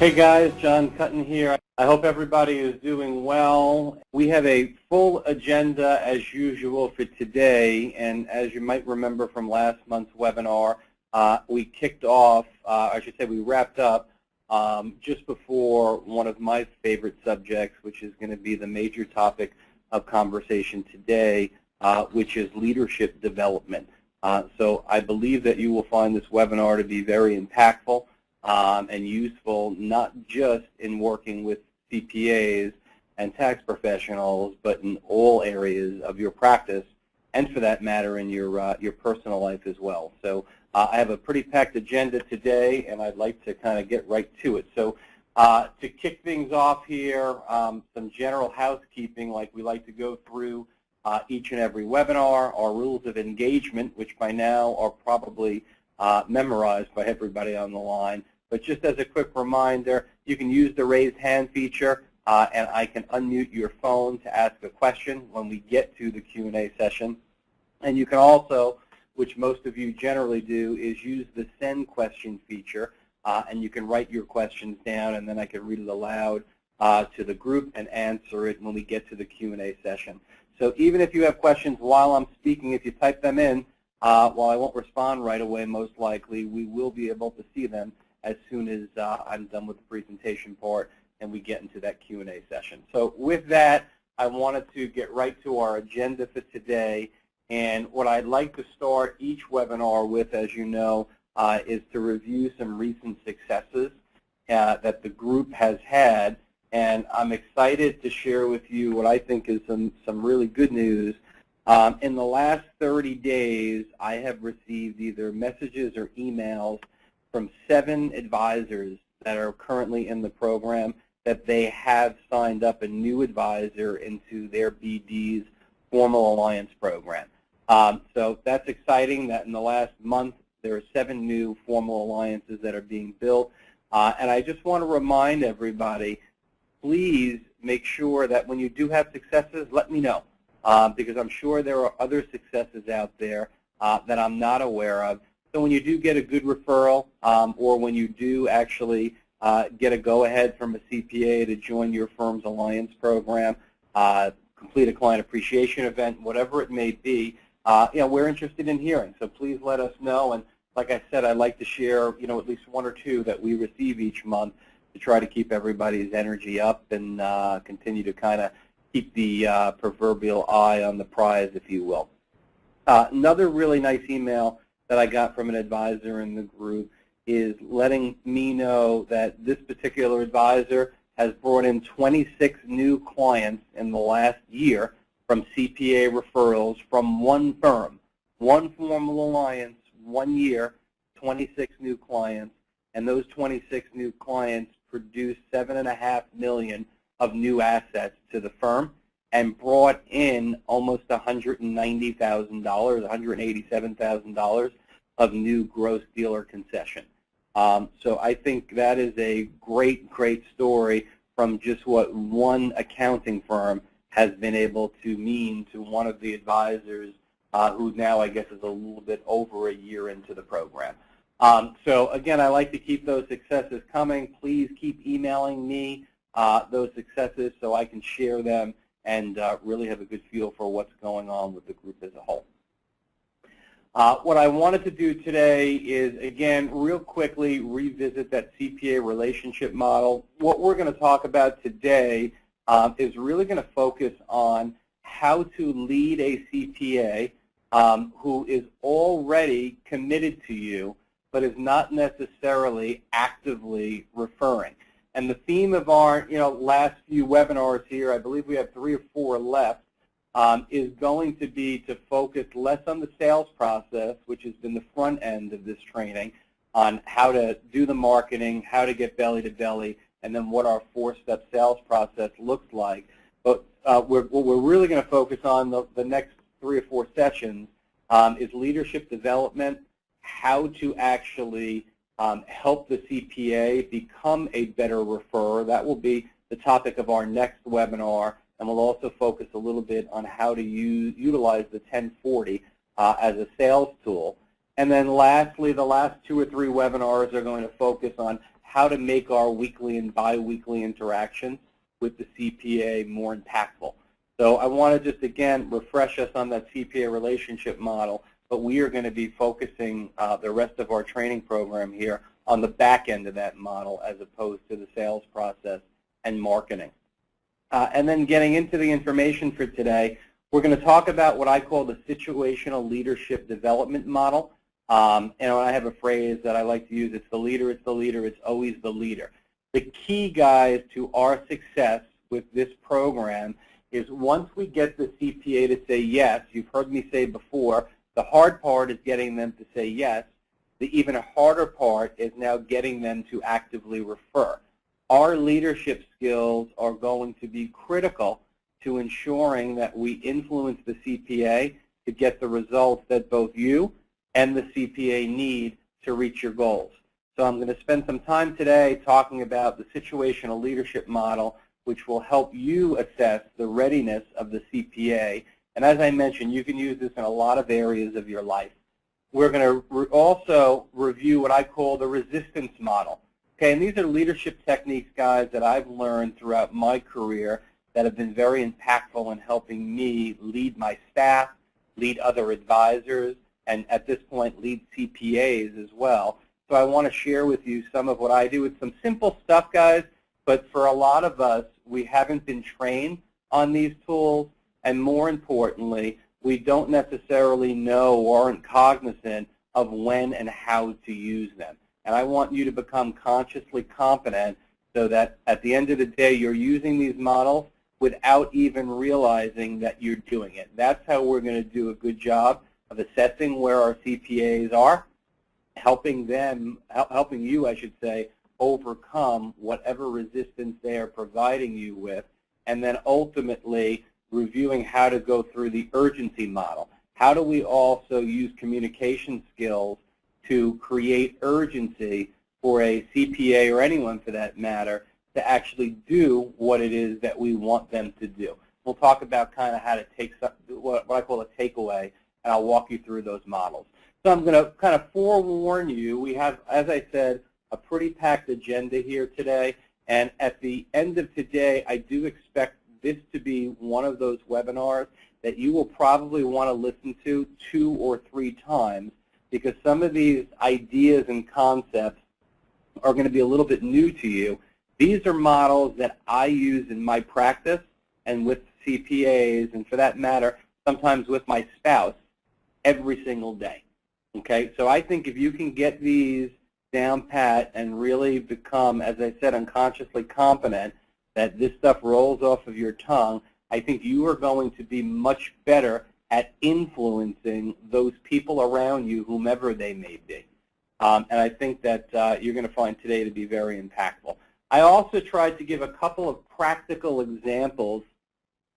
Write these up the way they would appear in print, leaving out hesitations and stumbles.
Hey guys, John Cutton here. I hope everybody is doing well. We have a full agenda as usual for today, and as you might remember from last month's webinar, we kicked off, I should say we wrapped up just before one of my favorite subjects, which is going to be the major topic of conversation today, which is leadership development. So I believe that you will find this webinar to be very impactful and useful, not just in working with CPAs and tax professionals, but in all areas of your practice, and for that matter, in your personal life as well. So I have a pretty packed agenda today, and I'd like to kind of get right to it. So to kick things off here, some general housekeeping, like we like to go through each and every webinar, our rules of engagement, which by now are probably memorized by everybody on the line. But just as a quick reminder, you can use the raise hand feature, and I can unmute your phone to ask a question when we get to the Q&A session. And you can also, which most of you generally do, is use the send question feature, and you can write your questions down, and then I can read it aloud to the group and answer it when we get to the Q&A session. So even if you have questions while I'm speaking, if you type them in, while I won't respond right away, most likely, we will be able to see them as soon as I'm done with the presentation part and we get into that Q&A session. So with that, I wanted to get right to our agenda for today. And what I'd like to start each webinar with, as you know, is to review some recent successes that the group has had. And I'm excited to share with you what I think is some really good news. In the last 30 days, I have received either messages or emails from 7 advisors that are currently in the program that they have signed up a new advisor into their BD's formal alliance program. So that's exciting that in the last month there are 7 new formal alliances that are being built. And I just want to remind everybody, please make sure that when you do have successes, let me know, because I'm sure there are other successes out there that I'm not aware of. So when you do get a good referral, or when you do actually get a go-ahead from a CPA to join your firm's alliance program, complete a client appreciation event, whatever it may be, we're interested in hearing. So please let us know. And like I said, I'd like to share, at least 1 or 2 that we receive each month to try to keep everybody's energy up and continue to kind of keep the proverbial eye on the prize, if you will. Another really nice email that I got from an advisor in the group is letting me know that this particular advisor has brought in 26 new clients in the last year from CPA referrals from one firm, one formal alliance, 1 year, 26 new clients, and those 26 new clients produced $7.5 million of new assets to the firm and brought in almost $190,000, $187,000 of new gross dealer concession. So I think that is a great, great story from just what one accounting firm has been able to mean to one of the advisors who now I guess is a little bit over a year into the program. So again, I like to keep those successes coming. Please keep emailing me those successes so I can share them and really have a good feel for what's going on with the group as a whole. What I wanted to do today is, again, real quickly revisit that CPA relationship model. What we're going to talk about today is really going to focus on how to lead a CPA who is already committed to you but is not necessarily actively referring. And the theme of our last few webinars here, I believe we have 3 or 4 left, is going to be to focus less on the sales process, which has been the front end of this training, on how to do the marketing, how to get belly to belly, and then what our 4-step sales process looks like. But what we're really going to focus on the next 3 or 4 sessions is leadership development, how to actually help the CPA become a better referrer. That will be the topic of our next webinar. And we'll also focus a little bit on how to utilize the 1040 as a sales tool. And then lastly, the last 2 or 3 webinars are going to focus on how to make our weekly and biweekly interactions with the CPA more impactful. So I want to just, again, refresh us on that CPA relationship model, but we are going to be focusing the rest of our training program here on the back end of that model as opposed to the sales process and marketing. And then getting into the information for today, we're going to talk about what I call the situational leadership development model. And I have a phrase that I like to use, it's the leader, it's always the leader. The key, guys, to our success with this program is once we get the CPA to say yes, you've heard me say before, the hard part is getting them to say yes. The even harder part is now getting them to actively refer. Our leadership skills are going to be critical to ensuring that we influence the CPA to get the results that both you and the CPA need to reach your goals. So I'm going to spend some time today talking about the situational leadership model, which will help you assess the readiness of the CPA. And as I mentioned, you can use this in a lot of areas of your life. We're going to also review what I call the resistance model. Okay, and these are leadership techniques, guys, that I've learned throughout my career that have been very impactful in helping me lead my staff, lead other advisors, and at this point, lead CPAs as well. So I want to share with you some of what I do. It's some simple stuff, guys, but for a lot of us, we haven't been trained on these tools, and more importantly, we don't necessarily know or aren't cognizant of when and how to use them. And I want you to become consciously competent so that at the end of the day, you're using these models without even realizing that you're doing it. That's how we're going to do a good job of assessing where our CPAs are, helping you, I should say, overcome whatever resistance they are providing you with, and then ultimately reviewing how to go through the urgency model. How do we also use communication skills to create urgency for a CPA or anyone for that matter to actually do what it is that we want them to do? We'll talk about kind of how to take what I call a takeaway, and I'll walk you through those models. So I'm going to kind of forewarn you, we have, as I said, a pretty packed agenda here today, and at the end of today, I do expect this to be one of those webinars that you will probably want to listen to 2 or 3 times, because some of these ideas and concepts are going to be a little bit new to you. These are models that I use in my practice and with CPAs, and for that matter, sometimes with my spouse, every single day. Okay, so I think if you can get these down pat and really become, as I said, unconsciously competent, that this stuff rolls off of your tongue, I think you are going to be much better at influencing those people around you, whomever they may be. And I think that you're going to find today to be very impactful. I also tried to give a couple of practical examples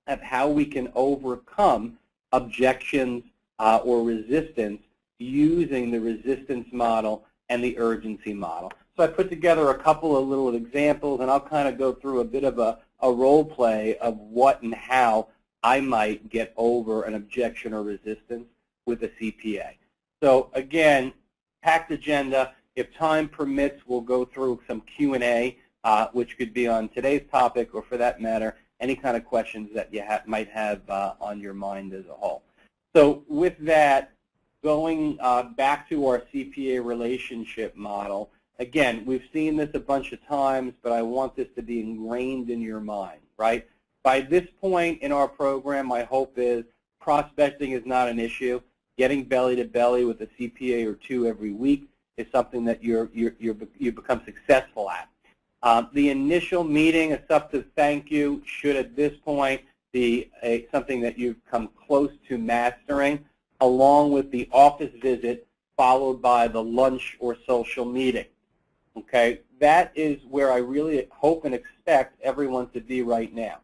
of how we can overcome objections or resistance using the resistance model and the urgency model. So I put together a couple of little examples, and I'll kind of go through a bit of a role play of what and how I might get over an objection or resistance with a CPA. So again, packed agenda. If time permits, we'll go through some Q&A, which could be on today's topic or, for that matter, any kind of questions that you might have on your mind as a whole. So with that, going back to our CPA relationship model, again, we've seen this a bunch of times, but I want this to be ingrained in your mind, right? By this point in our program, my hope is prospecting is not an issue. Getting belly to belly with a CPA or 2 every week is something that you become successful at. The initial meeting, a substantive thank you, should at this point be something that you've come close to mastering, along with the office visit followed by the lunch or social meeting. Okay, that is where I really hope and expect everyone to be right now.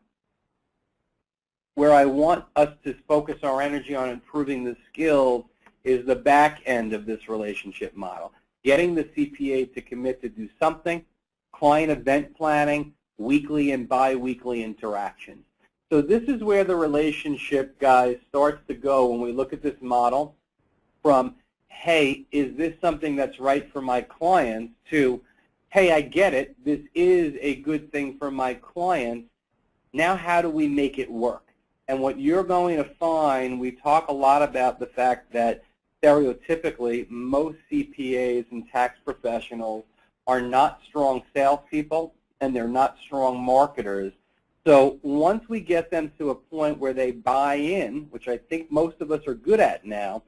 Where I want us to focus our energy on improving the skills is the back end of this relationship model. Getting the CPA to commit to do something, client event planning, weekly and biweekly interactions. So this is where the relationship, guys, starts to go when we look at this model from, hey, is this something that's right for my clients, to, hey, I get it. This is a good thing for my clients. Now how do we make it work? And what you're going to find, we talk a lot about the fact that stereotypically most CPAs and tax professionals are not strong salespeople and they're not strong marketers. So once we get them to a point where they buy in, which I think most of us are good at now,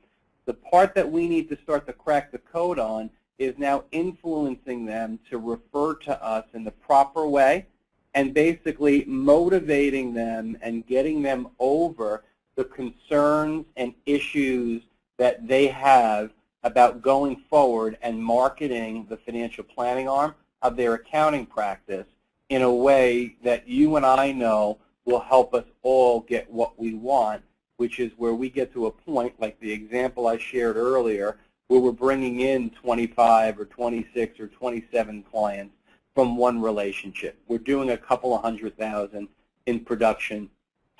the part that we need to start to crack the code on is now influencing them to refer to us in the proper way and basically motivating them and getting them over the concerns and issues that they have about going forward and marketing the financial planning arm of their accounting practice in a way that you and I know will help us all get what we want, which is where we get to a point, like the example I shared earlier, where we're bringing in 25 or 26 or 27 clients from one relationship. We're doing a couple of $100,000 in production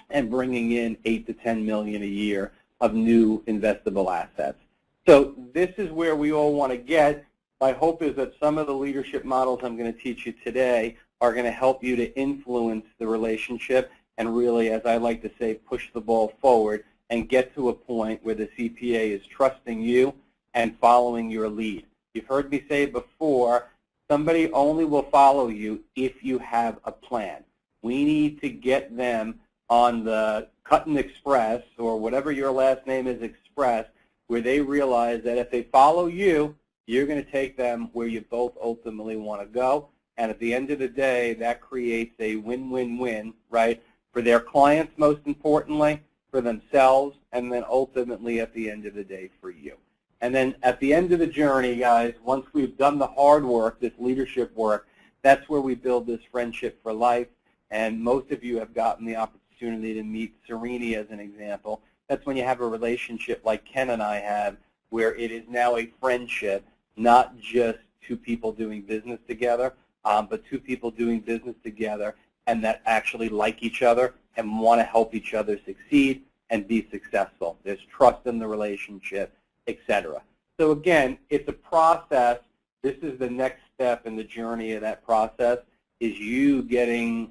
and bringing in $8 to $10 million a year of new investable assets. So this is where we all want to get. My hope is that some of the leadership models I'm going to teach you today are going to help you to influence the relationship and really, as I like to say, push the ball forward and get to a point where the CPA is trusting you and following your lead. You've heard me say before, somebody only will follow you if you have a plan. We need to get them on the Cutting Express, or whatever your last name is, Express, where they realize that if they follow you, you're going to take them where you both ultimately want to go. And at the end of the day, that creates a win-win-win, right, for their clients most importantly, for themselves, and then ultimately at the end of the day for you. And then at the end of the journey, guys, once we've done the hard work, this leadership work, that's where we build this friendship for life. And most of you have gotten the opportunity to meet Serini as an example. That's when you have a relationship like Ken and I have, where it is now a friendship, not just two people doing business together, but two people doing business together and that actually like each other and want to help each other succeed and be successful. There's trust in the relationship, etc. So again, it's a process. This is the next step in the journey of that process, is you getting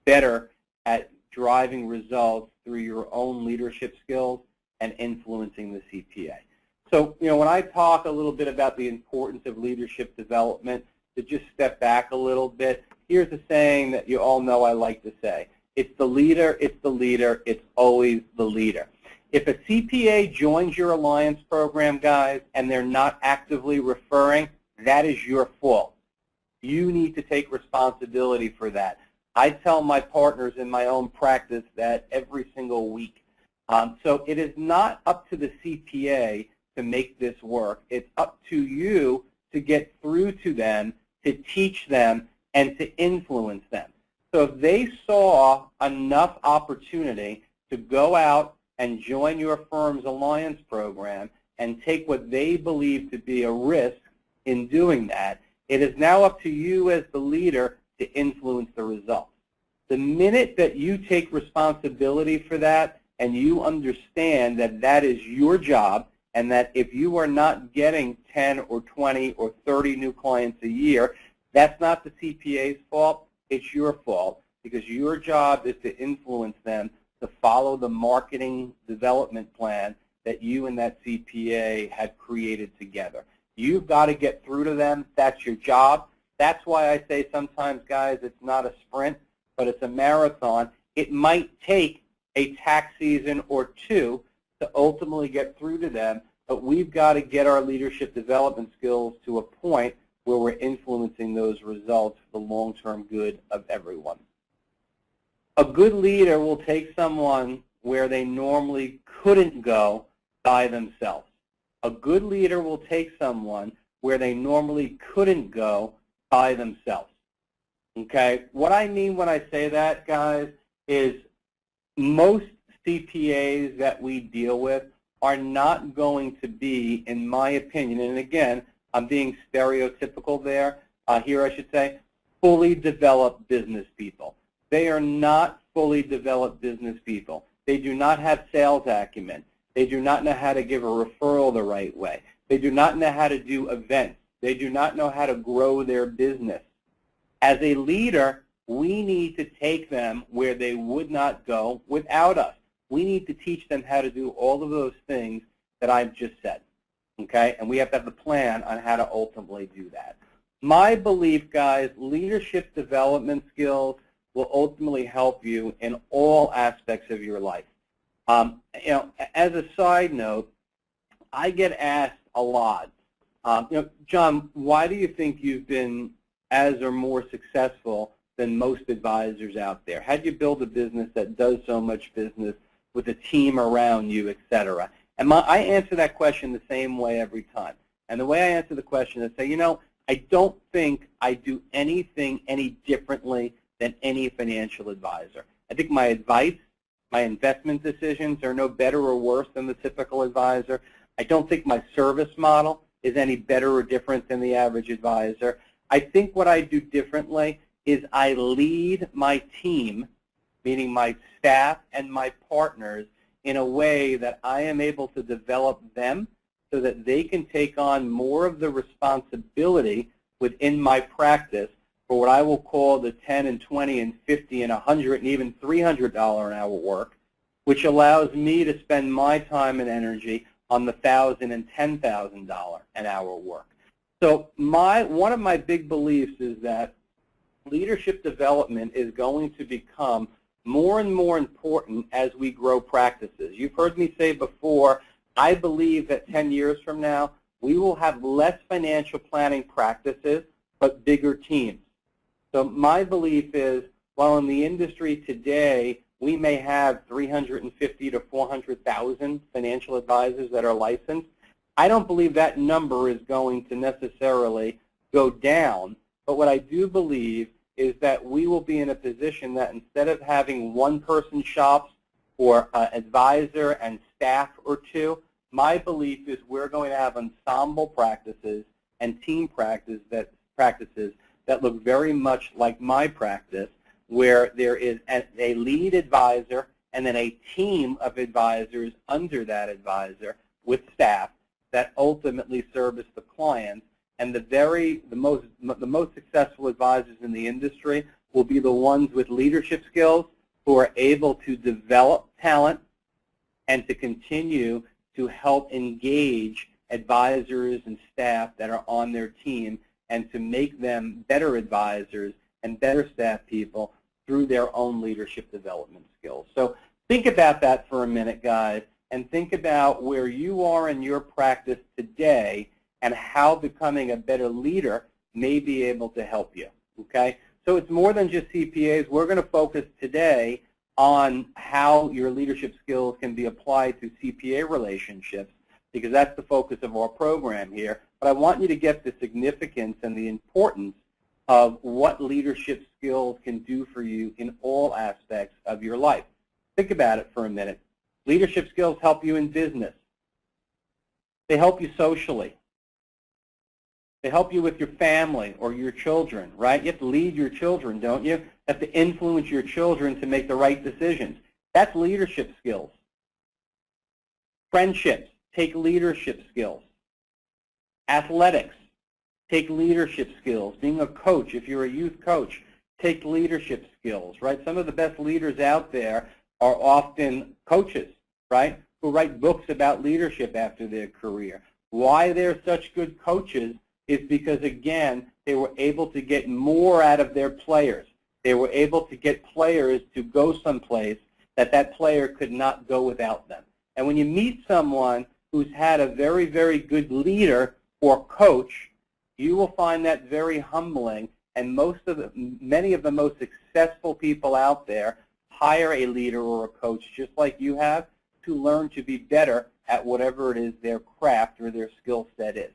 better at driving results through your own leadership skills and influencing the CPA. So, when I talk a little bit about the importance of leadership development, to just step back a little bit, here's a saying that you all know I like to say. It's the leader, it's always the leader. If a CPA joins your alliance program, guys, and they're not actively referring, that is your fault. You need to take responsibility for that. I tell my partners in my own practice that every single week. So it is not up to the CPA to make this work. It's up to you to get through to them, to teach them, and to influence them. So if they saw enough opportunity to go out and join your firm's alliance program and take what they believe to be a risk in doing that, it is now up to you as the leader to influence the results. The minute that you take responsibility for that and you understand that that is your job, and that if you are not getting 10 or 20 or 30 new clients a year, that's not the CPA's fault, it's your fault, because your job is to influence them to follow the marketing development plan that you and that CPA had created together. You've got to get through to them. That's your job. That's why I say sometimes, guys, it's not a sprint, but it's a marathon. It might take a tax season or two to ultimately get through to them, but we've got to get our leadership development skills to a point where we're influencing those results for the long-term good of everyone. A good leader will take someone where they normally couldn't go by themselves. A good leader will take someone where they normally couldn't go by themselves. Okay? What I mean when I say that, guys, is most CPAs that we deal with are not going to be, in my opinion, and again, I'm being stereotypical there, here I should say, fully developed business people. They are not fully developed business people. They do not have sales acumen. They do not know how to give a referral the right way. They do not know how to do events. They do not know how to grow their business. As a leader, we need to take them where they would not go without us. We need to teach them how to do all of those things that I've just said, okay? And we have to have a plan on how to ultimately do that. My belief, guys, leadership development skills will ultimately help you in all aspects of your life. As a side note, I get asked a lot, John, why do you think you've been as or more successful than most advisors out there? How do you build a business that does so much business with a team around you, et cetera? And I answer that question the same way every time. And the way I answer the question is say, I don't think I do anything any differently than any financial advisor. I think my advice, my investment decisions are no better or worse than the typical advisor. I don't think my service model is any better or different than the average advisor. I think what I do differently is I lead my team, meaning my staff and my partners, in a way that I am able to develop them so that they can take on more of the responsibility within my practice for what I will call the $10 and $20 and $50 and $100 and even $300 an hour work, which allows me to spend my time and energy on the $1,000 and $10,000 an hour work. So one of my big beliefs is that leadership development is going to become more and more important as we grow practices. You've heard me say before, I believe that 10 years from now, we will have less financial planning practices, but bigger teams. So my belief is, while in the industry today, we may have 350 to 400,000 financial advisors that are licensed, I don't believe that number is going to necessarily go down. But what I do believe is that we will be in a position that instead of having one-person shops or advisor and staff or two, my belief is we're going to have ensemble practices and team practices that look very much like my practice, where there is a lead advisor and then a team of advisors under that advisor with staff that ultimately service the clients. And the most successful advisors in the industry will be the ones with leadership skills who are able to develop talent and to continue to help engage advisors and staff that are on their team and to make them better advisors and better staff people through their own leadership development skills. So think about that for a minute, guys, and think about where you are in your practice today and how becoming a better leader may be able to help you, okay? So it's more than just CPAs. We're going to focus today on how your leadership skills can be applied to CPA relationships, because that's the focus of our program here. But I want you to get the significance and the importance of what leadership skills can do for you in all aspects of your life. Think about it for a minute. Leadership skills help you in business. They help you socially. They help you with your family or your children, right? You have to lead your children, don't you? You have to influence your children to make the right decisions. That's leadership skills. Friendships take leadership skills. Athletics take leadership skills. Being a coach, if you're a youth coach, take leadership skills, right? Some of the best leaders out there are often coaches, right, who write books about leadership after their career. Why they're such good coaches is because, again, they were able to get more out of their players. They were able to get players to go someplace that player could not go without them. And when you meet someone who's had a very, very good leader or coach, you will find that very humbling. And many of the most successful people out there hire a leader or a coach just like you have to learn to be better at whatever it is their craft or their skill set is.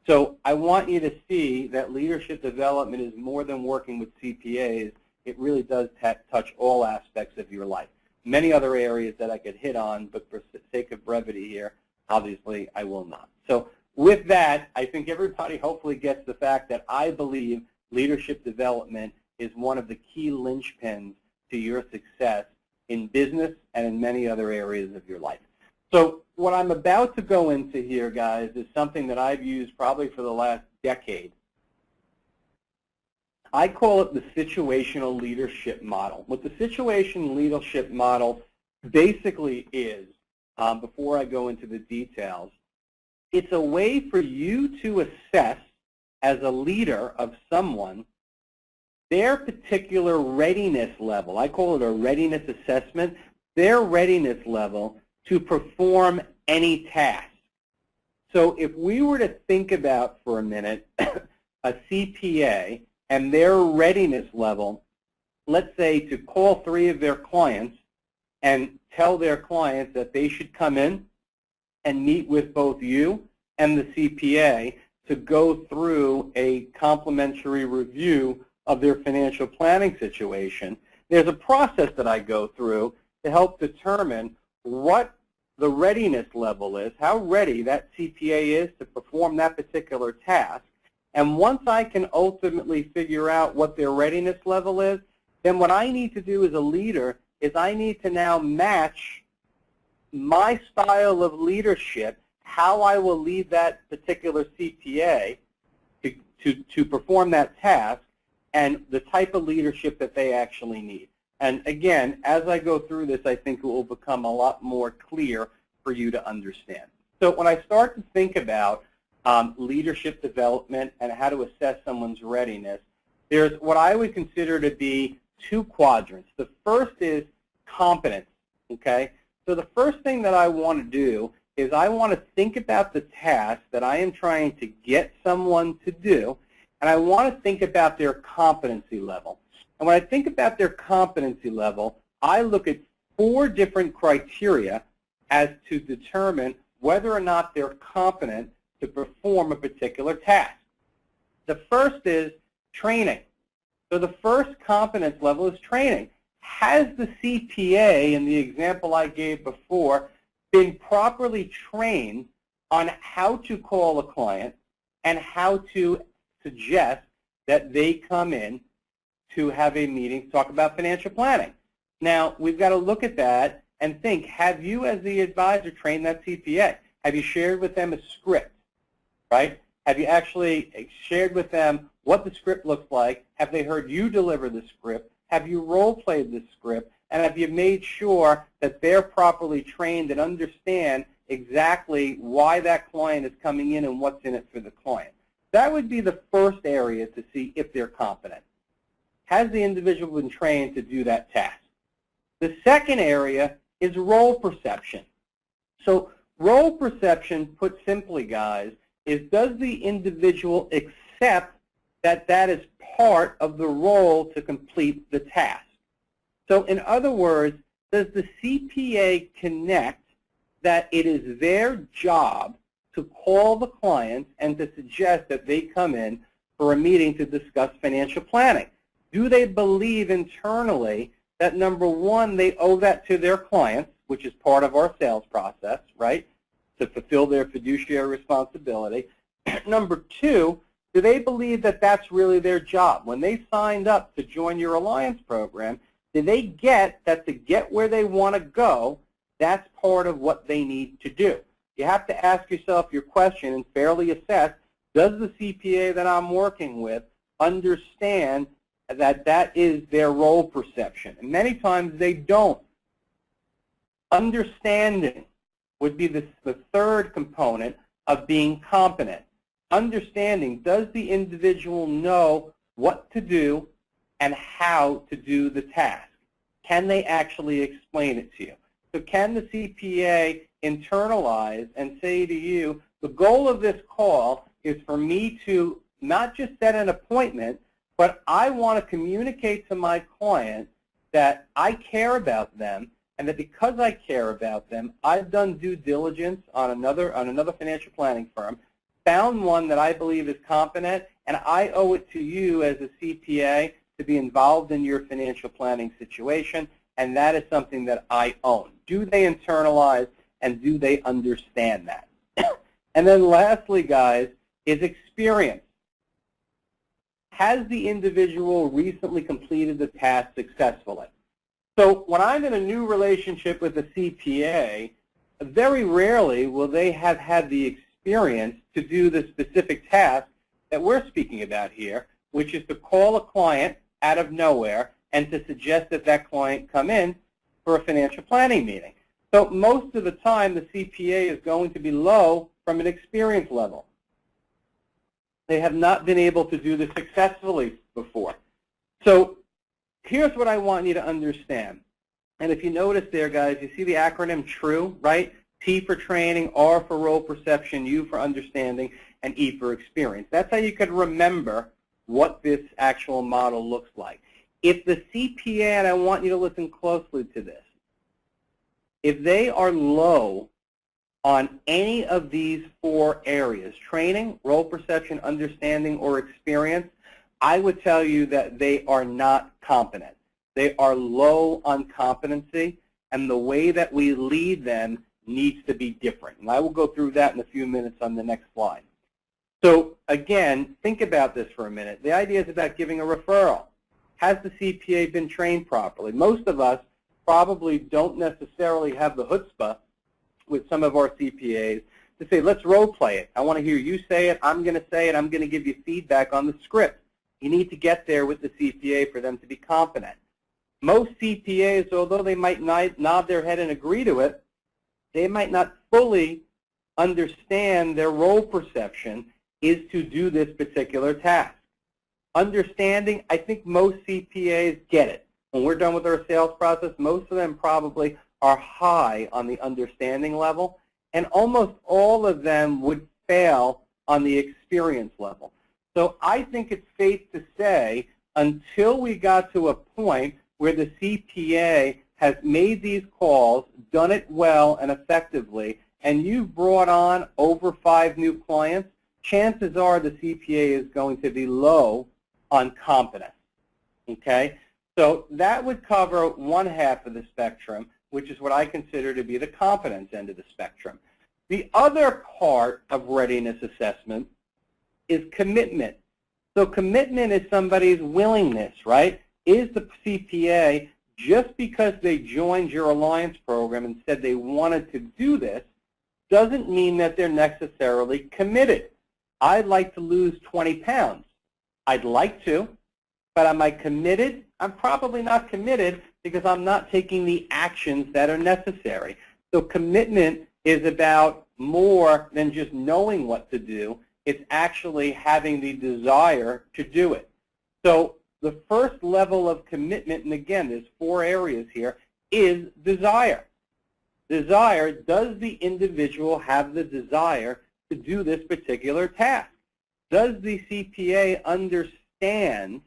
So I want you to see that leadership development is more than working with CPAs. It really does touch all aspects of your life. Many other areas that I could hit on, but for the sake of brevity here, obviously I will not. So with that, I think everybody hopefully gets the fact that I believe leadership development is one of the key linchpins to your success in business and in many other areas of your life. So what I'm about to go into here, guys, is something that I've used probably for the last decade. I call it the situational leadership model. What the situational leadership model basically is, before I go into the details, it's a way for you to assess as a leader of someone their particular readiness level. I call it a readiness assessment, their readiness level to perform any task. So if we were to think about for a minute a CPA and their readiness level, let's say to call 3 of their clients and tell their clients that they should come in and meet with both you and the CPA to go through a complimentary review of their financial planning situation. There's a process that I go through to help determine what the readiness level is, how ready that CPA is to perform that particular task. And once I can ultimately figure out what their readiness level is, then what I need to do as a leader is I need to now match my style of leadership, how I will lead that particular CPA to perform that task, and the type of leadership that they actually need. And again, as I go through this, I think it will become a lot more clear for you to understand. So when I start to think about leadership development and how to assess someone's readiness, there's what I would consider to be 2 quadrants. The first is competence, okay? So the first thing that I want to do is I want to think about the task that I am trying to get someone to do, and I want to think about their competency level. And when I think about their competency level, I look at 4 different criteria as to determine whether or not they're competent to perform a particular task. The first is training. So the first competence level is training. Has the CPA, in the example I gave before, been properly trained on how to call a client and how to suggest that they come in to have a meeting to talk about financial planning? Now, we've got to look at that and think, have you as the advisor trained that CPA? Have you shared with them a script, right? Have you actually shared with them what the script looks like? Have they heard you deliver the script? Have you role-played the script? And have you made sure that they're properly trained and understand exactly why that client is coming in and what's in it for the client? That would be the first area to see if they're competent. Has the individual been trained to do that task? The second area is role perception. So role perception, put simply, guys, is does the individual accept that that is part of the role to complete the task? So in other words, does the CPA connect that it is their job to call the clients and to suggest that they come in for a meeting to discuss financial planning? Do they believe internally that, number one, they owe that to their clients, which is part of our sales process, right, to fulfill their fiduciary responsibility? Number two, do they believe that that's really their job? When they signed up to join your alliance program, did they get that to get where they want to go, that's part of what they need to do? You have to ask yourself your question and fairly assess, does the CPA that I'm working with understand that that is their role perception? And many times they don't. Understanding would be the third component of being competent. Understanding, does the individual know what to do and how to do the task? Can they actually explain it to you? So can the CPA internalize and say to you, the goal of this call is for me to not just set an appointment, but I want to communicate to my client that I care about them, and that because I care about them, I've done due diligence on another financial planning firm, found one that I believe is competent, and I owe it to you as a CPA to be involved in your financial planning situation, and that is something that I own. Do they internalize and do they understand that? And then lastly, guys, is experience. Has the individual recently completed the task successfully? So when I'm in a new relationship with a CPA, very rarely will they have had the experience to do the specific task that we're speaking about here, which is to call a client out of nowhere and to suggest that that client come in for a financial planning meeting. So most of the time, the CPA is going to be low from an experience level. They have not been able to do this successfully before. So here's what I want you to understand. And if you notice there, guys, you see the acronym TRUE, right? T for training, R for role perception, U for understanding, and E for experience. That's how you could remember what this actual model looks like. If the CPA, and I want you to listen closely to this, if they are low on any of these 4 areas, training, role perception, understanding, or experience, I would tell you that they are not competent. They are low on competency, and the way that we lead them needs to be different. And I will go through that in a few minutes on the next slide. So again, think about this for a minute. The idea is about giving a referral. Has the CPA been trained properly? Most of us probably don't necessarily have the chutzpah with some of our CPAs to say, let's role play it. I want to hear you say it. I'm going to say it. I'm going to give you feedback on the script. You need to get there with the CPA for them to be competent. Most CPAs, although they might nod their head and agree to it, they might not fully understand their role perception is to do this particular task. Understanding, I think most CPAs get it. When we're done with our sales process, most of them probably are high on the understanding level, and almost all of them would fail on the experience level. So I think it's safe to say until we got to a point where the CPA has made these calls, done it well and effectively, and you've brought on over 5 new clients, chances are the CPA is going to be low on competence. Okay? So that would cover one half of the spectrum, which is what I consider to be the competence end of the spectrum. The other part of readiness assessment is commitment. So commitment is somebody's willingness, right? Is the CPA, just because they joined your alliance program and said they wanted to do this, doesn't mean that they're necessarily committed. I'd like to lose 20 pounds. I'd like to, but am I committed? I'm probably not committed because I'm not taking the actions that are necessary. So commitment is about more than just knowing what to do. It's actually having the desire to do it. So the first level of commitment, and again, there's 4 areas here, is desire. Desire, does the individual have the desire to do this particular task? Does the CPA understand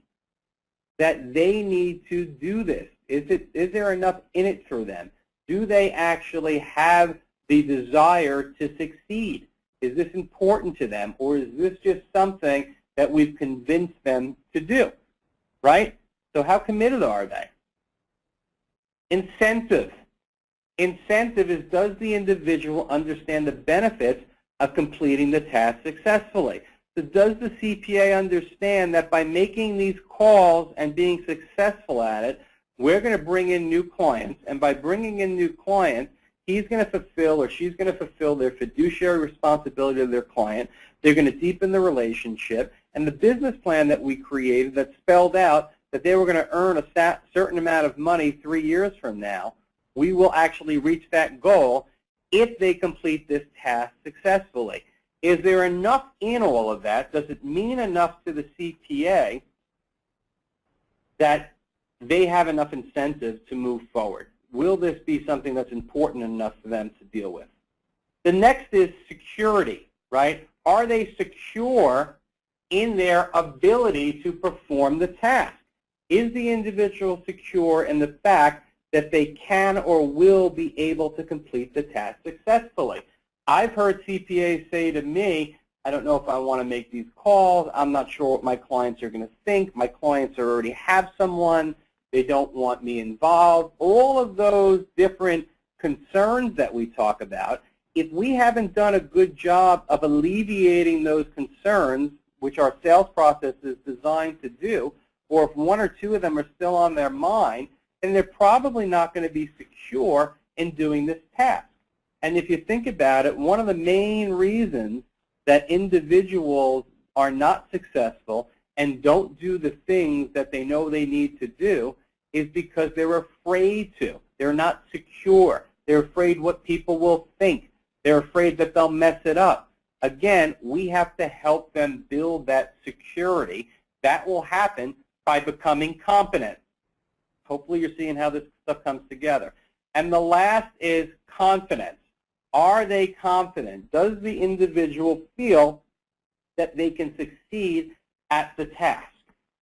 that they need to do this? Is there enough in it for them? Do they actually have the desire to succeed? Is this important to them, or is this just something that we've convinced them to do, right? So how committed are they? Incentive. Incentive is, does the individual understand the benefits of completing the task successfully? So does the CPA understand that by making these calls and being successful at it, we're going to bring in new clients, and by bringing in new clients, he's going to fulfill or she's going to fulfill their fiduciary responsibility to their client. They're going to deepen the relationship, and the business plan that we created that spelled out that they were going to earn a certain amount of money 3 years from now, we will actually reach that goal if they complete this task successfully. Is there enough in all of that? Does it mean enough to the CPA that they have enough incentive to move forward? Will this be something that's important enough for them to deal with? The next is security, right? Are they secure in their ability to perform the task? Is the individual secure in the fact that they can or will be able to complete the task successfully? I've heard CPAs say to me, I don't know if I want to make these calls. I'm not sure what my clients are going to think. My clients already have someone. They don't want me involved. All of those different concerns that we talk about, if we haven't done a good job of alleviating those concerns, which our sales process is designed to do, or if 1 or 2 of them are still on their mind, then they're probably not going to be secure in doing this task. And if you think about it, one of the main reasons that individuals are not successful and don't do the things that they know they need to do is because they're afraid to. They're not secure. They're afraid what people will think. They're afraid that they'll mess it up. Again, we have to help them build that security. That will happen by becoming competent. Hopefully you're seeing how this stuff comes together. And the last is confidence. Are they confident? Does the individual feel that they can succeed at the task?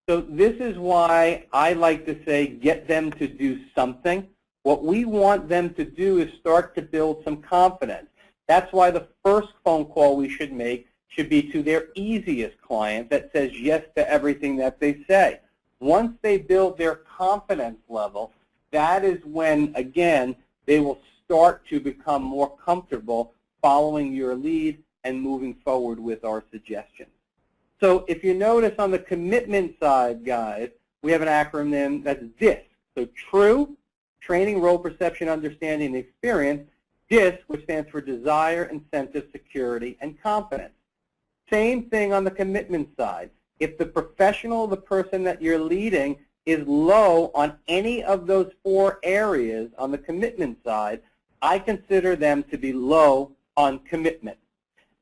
So this is why I like to say get them to do something. What we want them to do is start to build some confidence. That's why the first phone call we should make should be to their easiest client that says yes to everything that they say. Once they build their confidence level, that is when, again, they will start to become more comfortable following your lead and moving forward with our suggestions. So if you notice on the commitment side, guys, we have an acronym that's DISC. So true, training, role, perception, understanding, and experience. DISC, which stands for desire, incentive, security, and confidence. Same thing on the commitment side. If the professional, the person that you're leading, is low on any of those 4 areas on the commitment side, I consider them to be low on commitment.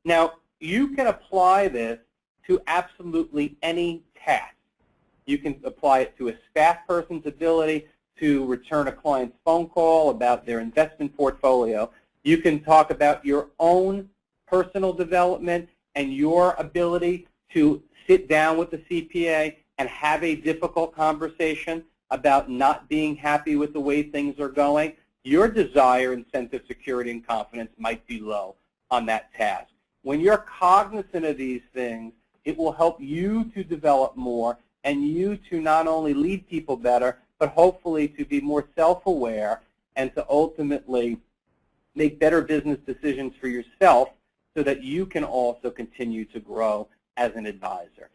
Now, you can apply this to absolutely any task. You can apply it to a staff person's ability to return a client's phone call about their investment portfolio. You can talk about your own personal development and your ability to sit down with the CPA and have a difficult conversation about not being happy with the way things are going. Your desire, incentive, security, and confidence might be low on that task. When you're cognizant of these things, it will help you to develop more and you to not only lead people better, but hopefully to be more self-aware and to ultimately make better business decisions for yourself so that you can also continue to grow as an advisor.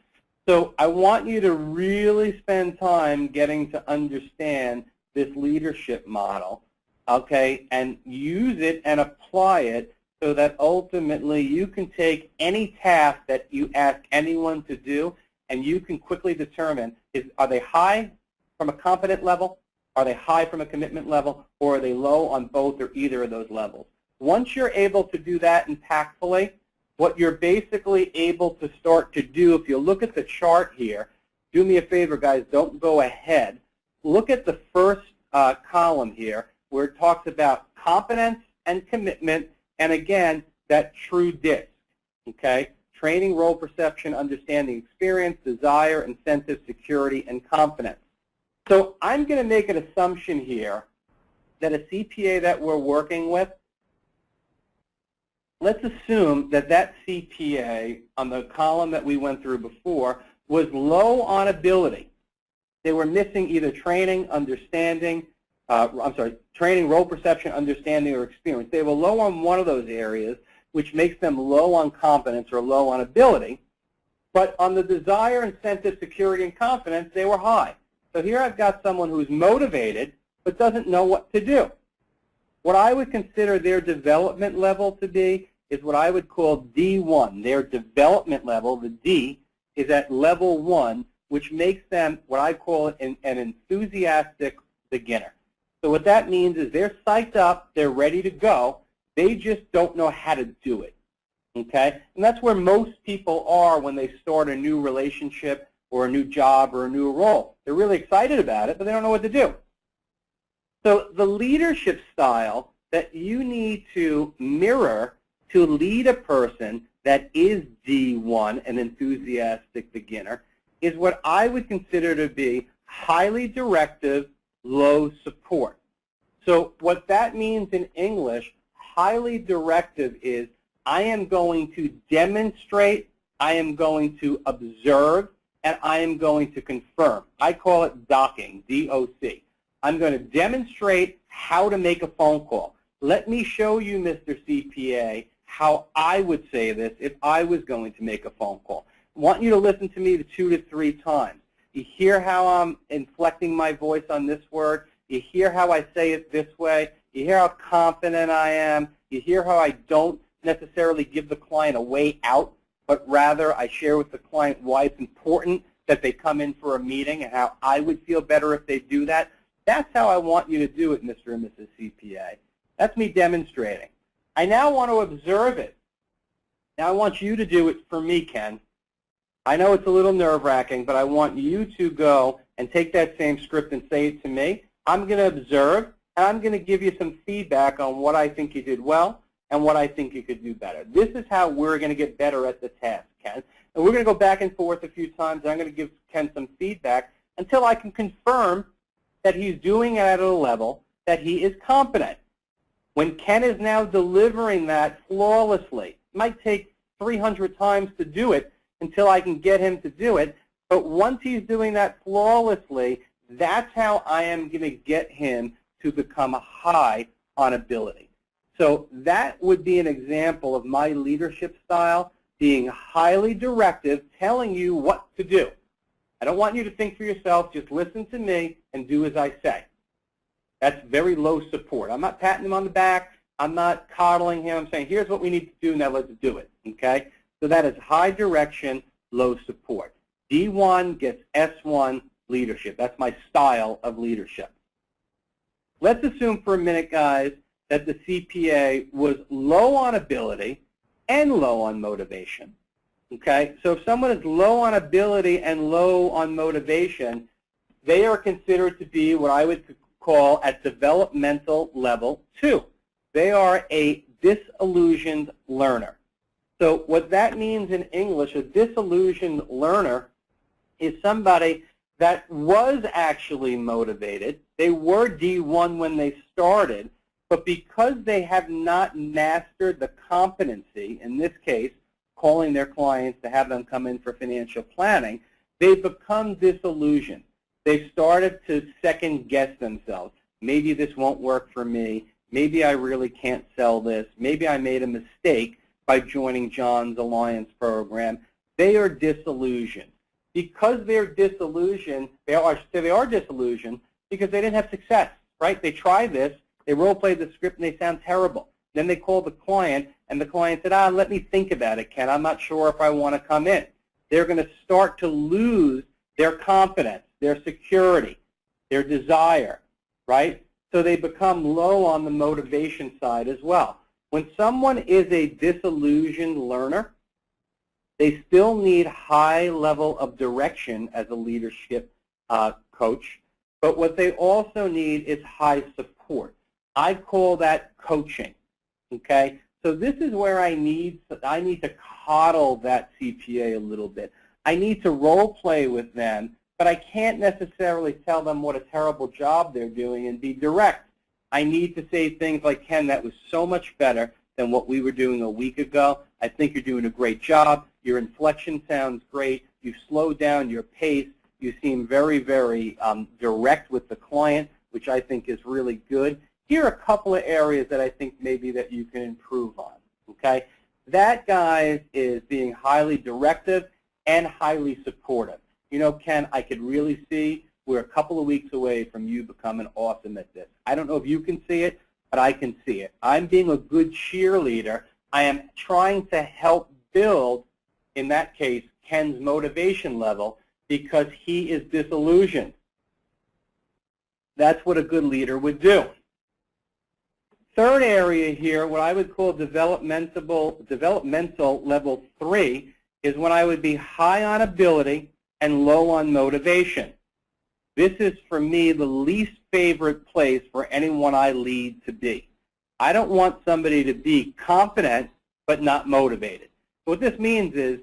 So I want you to really spend time getting to understand this leadership model, okay, and use it and apply it so that ultimately you can take any task that you ask anyone to do and you can quickly determine, are they high from a competent level, are they high from a commitment level, or are they low on both or either of those levels. Once you're able to do that impactfully, what you're basically able to start to do, if you look at the chart here, do me a favor, guys, don't go ahead. Look at the first column here where it talks about competence and commitment, and again, that true DISC, okay? Training, role, perception, understanding, experience, desire, incentive, security, and confidence. So I'm going to make an assumption here that a CPA that we're working with, let's assume that that CPA on the column that we went through before was low on ability. They were missing either training, understanding, training, role perception, understanding, or experience. They were low on one of those areas, which makes them low on competence or low on ability. But on the desire, incentive, security, and confidence, they were high. So here I've got someone who's motivated but doesn't know what to do. What I would consider their development level to be is what I would call D1. Their development level, the D, is at level 1, which makes them what I call an enthusiastic beginner. So what that means is they're psyched up, they're ready to go, they just don't know how to do it, okay? And that's where most people are when they start a new relationship or a new job or a new role. They're really excited about it, but they don't know what to do. So the leadership style that you need to mirror to lead a person that is D1, an enthusiastic beginner, is what I would consider to be highly directive, low support. So what that means in English, highly directive, is I am going to demonstrate, I am going to observe, and I am going to confirm. I call it docking, D-O-C. I'm going to demonstrate how to make a phone call. Let me show you, Mr. CPA, how I would say this if I was going to make a phone call. I want you to listen to me 2 to 3 times. You hear how I'm inflecting my voice on this word. You hear how I say it this way. You hear how confident I am. You hear how I don't necessarily give the client a way out but rather I share with the client why it's important that they come in for a meeting and how I would feel better if they do that. That's how I want you to do it, Mr. and Mrs. CPA. That's me demonstrating. I now want to observe it. Now I want you to do it for me, Ken. I know it's a little nerve-wracking, but I want you to go and take that same script and say it to me. I'm going to observe, and I'm going to give you some feedback on what I think you did well and what I think you could do better. This is how we're going to get better at the task, Ken. And we're going to go back and forth a few times, and I'm going to give Ken some feedback until I can confirm that he's doing it at a level that he is competent. When Ken is now delivering that flawlessly, it might take 300 times to do it until I can get him to do it, but once he's doing that flawlessly, that's how I am going to get him to become high on ability. So that would be an example of my leadership style, being highly directive, telling you what to do. I don't want you to think for yourself, just listen to me and do as I say. That's very low support. I'm not patting him on the back. I'm not coddling him. I'm saying, here's what we need to do, now let's do it, okay? So that is high direction, low support. D1 gets S1 leadership. That's my style of leadership. Let's assume for a minute, guys, that the CPA was low on ability and low on motivation. Okay? So if someone is low on ability and low on motivation, they are considered to be what I would call at developmental level 2. They are a disillusioned learner. So what that means in English, a disillusioned learner is somebody that was actually motivated. They were D1 when they started, but because they have not mastered the competency, in this case, calling their clients to have them come in for financial planning, they've become disillusioned. They've started to second-guess themselves. Maybe this won't work for me. Maybe I really can't sell this. Maybe I made a mistake by joining John's Alliance program. They are disillusioned. Because they're disillusioned, they are disillusioned because they didn't have success, right? They tried this, they role-played the script, and they sound terrible. Then they called the client, and the client said, let me think about it, Ken. I'm not sure if I want to come in. They're going to start to lose their confidence, their security, their desire, right? So they become low on the motivation side as well. When someone is a disillusioned learner, they still need high level of direction as a leadership coach, but what they also need is high support. I call that coaching, okay? So this is where I need to coddle that CPA a little bit. I need to role play with them, but I can't necessarily tell them what a terrible job they're doing and be direct. I need to say things like, Ken, that was so much better than what we were doing a week ago. I think you're doing a great job. Your inflection sounds great. You've slowed down your pace. You seem very, very direct with the client, which I think is really good. Here are a couple of areas that I think maybe that you can improve on, okay? That, guys, is being highly directive and highly supportive. You know, Ken, I could really see we're a couple of weeks away from you becoming awesome at this. I don't know if you can see it, but I can see it. I'm being a good cheerleader. I am trying to help build, in that case, Ken's motivation level because he is disillusioned. That's what a good leader would do. Third area here, what I would call developmental level 3, is when I would be high on ability and low on motivation. This is, for me, the least favorite place for anyone I lead to be. I don't want somebody to be competent but not motivated. So what this means is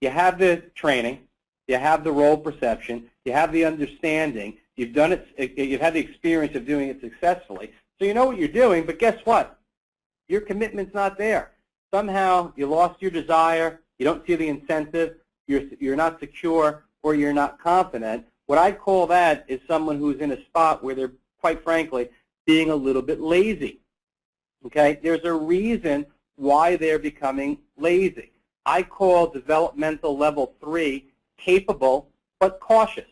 you have the training, you have the role perception, you have the understanding, you've done it, you've had the experience of doing it successfully, so you know what you're doing, but guess what? Your commitment's not there. Somehow you lost your desire, you don't see the incentive, you're not secure, or you're not confident. What I call that is someone who's in a spot where they're, quite frankly, being a little bit lazy. Okay? There's a reason why they're becoming lazy. I call developmental level 3 capable but cautious.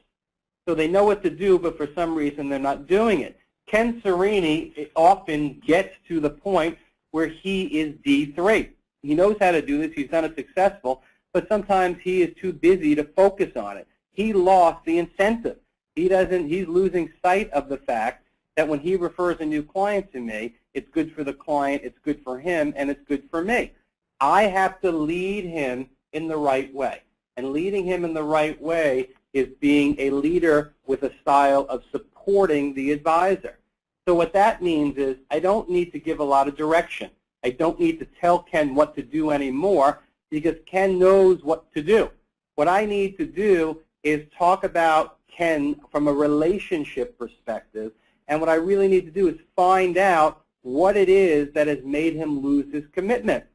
So they know what to do, but for some reason they're not doing it. Ken Serini often gets to the point where he is D3. He knows how to do this. He's done it successful, but sometimes he is too busy to focus on it. He lost the incentive. He's losing sight of the fact that when he refers a new client to me, it's good for the client, it's good for him, and it's good for me. I have to lead him in the right way. And leading him in the right way is being a leader with a style of supporting the advisor. So what that means is I don't need to give a lot of direction. I don't need to tell Ken what to do anymore because Ken knows what to do. What I need to do is talk about Ken from a relationship perspective, and what I really need to do is find out what it is that has made him lose his commitment.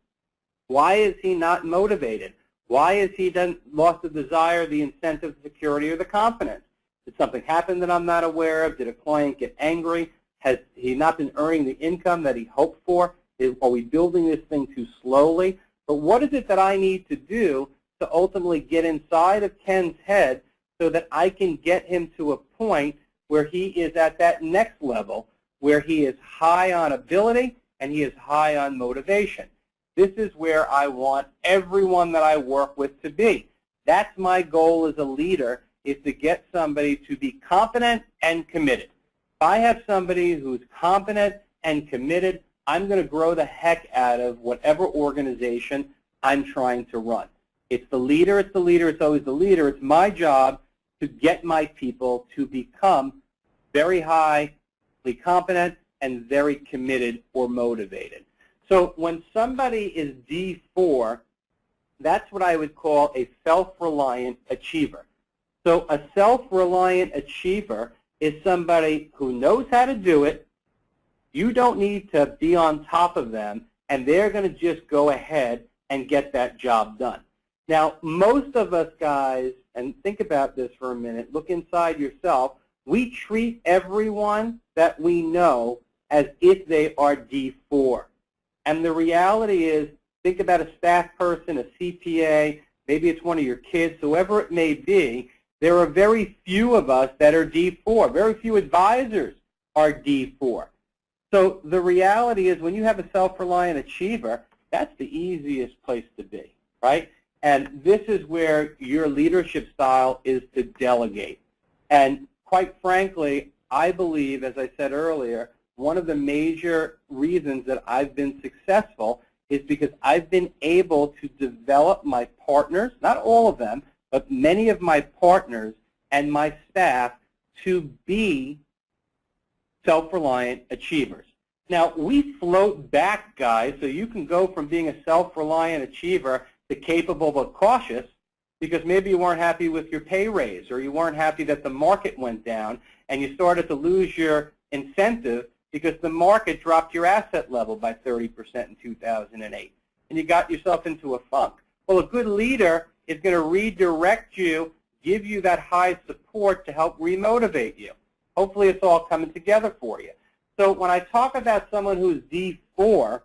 Why is he not motivated? Why has he lost the desire, the incentive, the security, or the confidence? Did something happen that I'm not aware of? Did a client get angry? Has he not been earning the income that he hoped for? Are we building this thing too slowly? But what is it that I need to do to ultimately get inside of Ken's head so that I can get him to a point where he is at that next level, where he is high on ability and he is high on motivation? This is where I want everyone that I work with to be. That's my goal as a leader, is to get somebody to be competent and committed. If I have somebody who's competent and committed, I'm going to grow the heck out of whatever organization I'm trying to run. It's the leader, it's the leader, it's always the leader. It's my job to get my people to become very highly competent and very committed or motivated. So when somebody is D4, that's what I would call a self-reliant achiever. So a self-reliant achiever is somebody who knows how to do it. You don't need to be on top of them, and they're going to just go ahead and get that job done. Now, most of us guys, and think about this for a minute, look inside yourself, we treat everyone that we know as if they are D4. And the reality is, think about a staff person, a CPA, maybe it's one of your kids, whoever it may be, there are very few of us that are D4. Very few advisors are D4. So the reality is when you have a self-reliant achiever, that's the easiest place to be, right? And this is where your leadership style is to delegate. And quite frankly, I believe, as I said earlier, one of the major reasons that I've been successful is because I've been able to develop my partners, not all of them, but many of my partners and my staff to be self-reliant achievers. Now, we float back, guys, so you can go from being a self-reliant achiever to capable but cautious because maybe you weren't happy with your pay raise or you weren't happy that the market went down and you started to lose your incentive because the market dropped your asset level by 30% in 2008, and you got yourself into a funk. Well, a good leader is going to redirect you, give you that high support to help remotivate you. Hopefully it's all coming together for you. So when I talk about someone who's D4,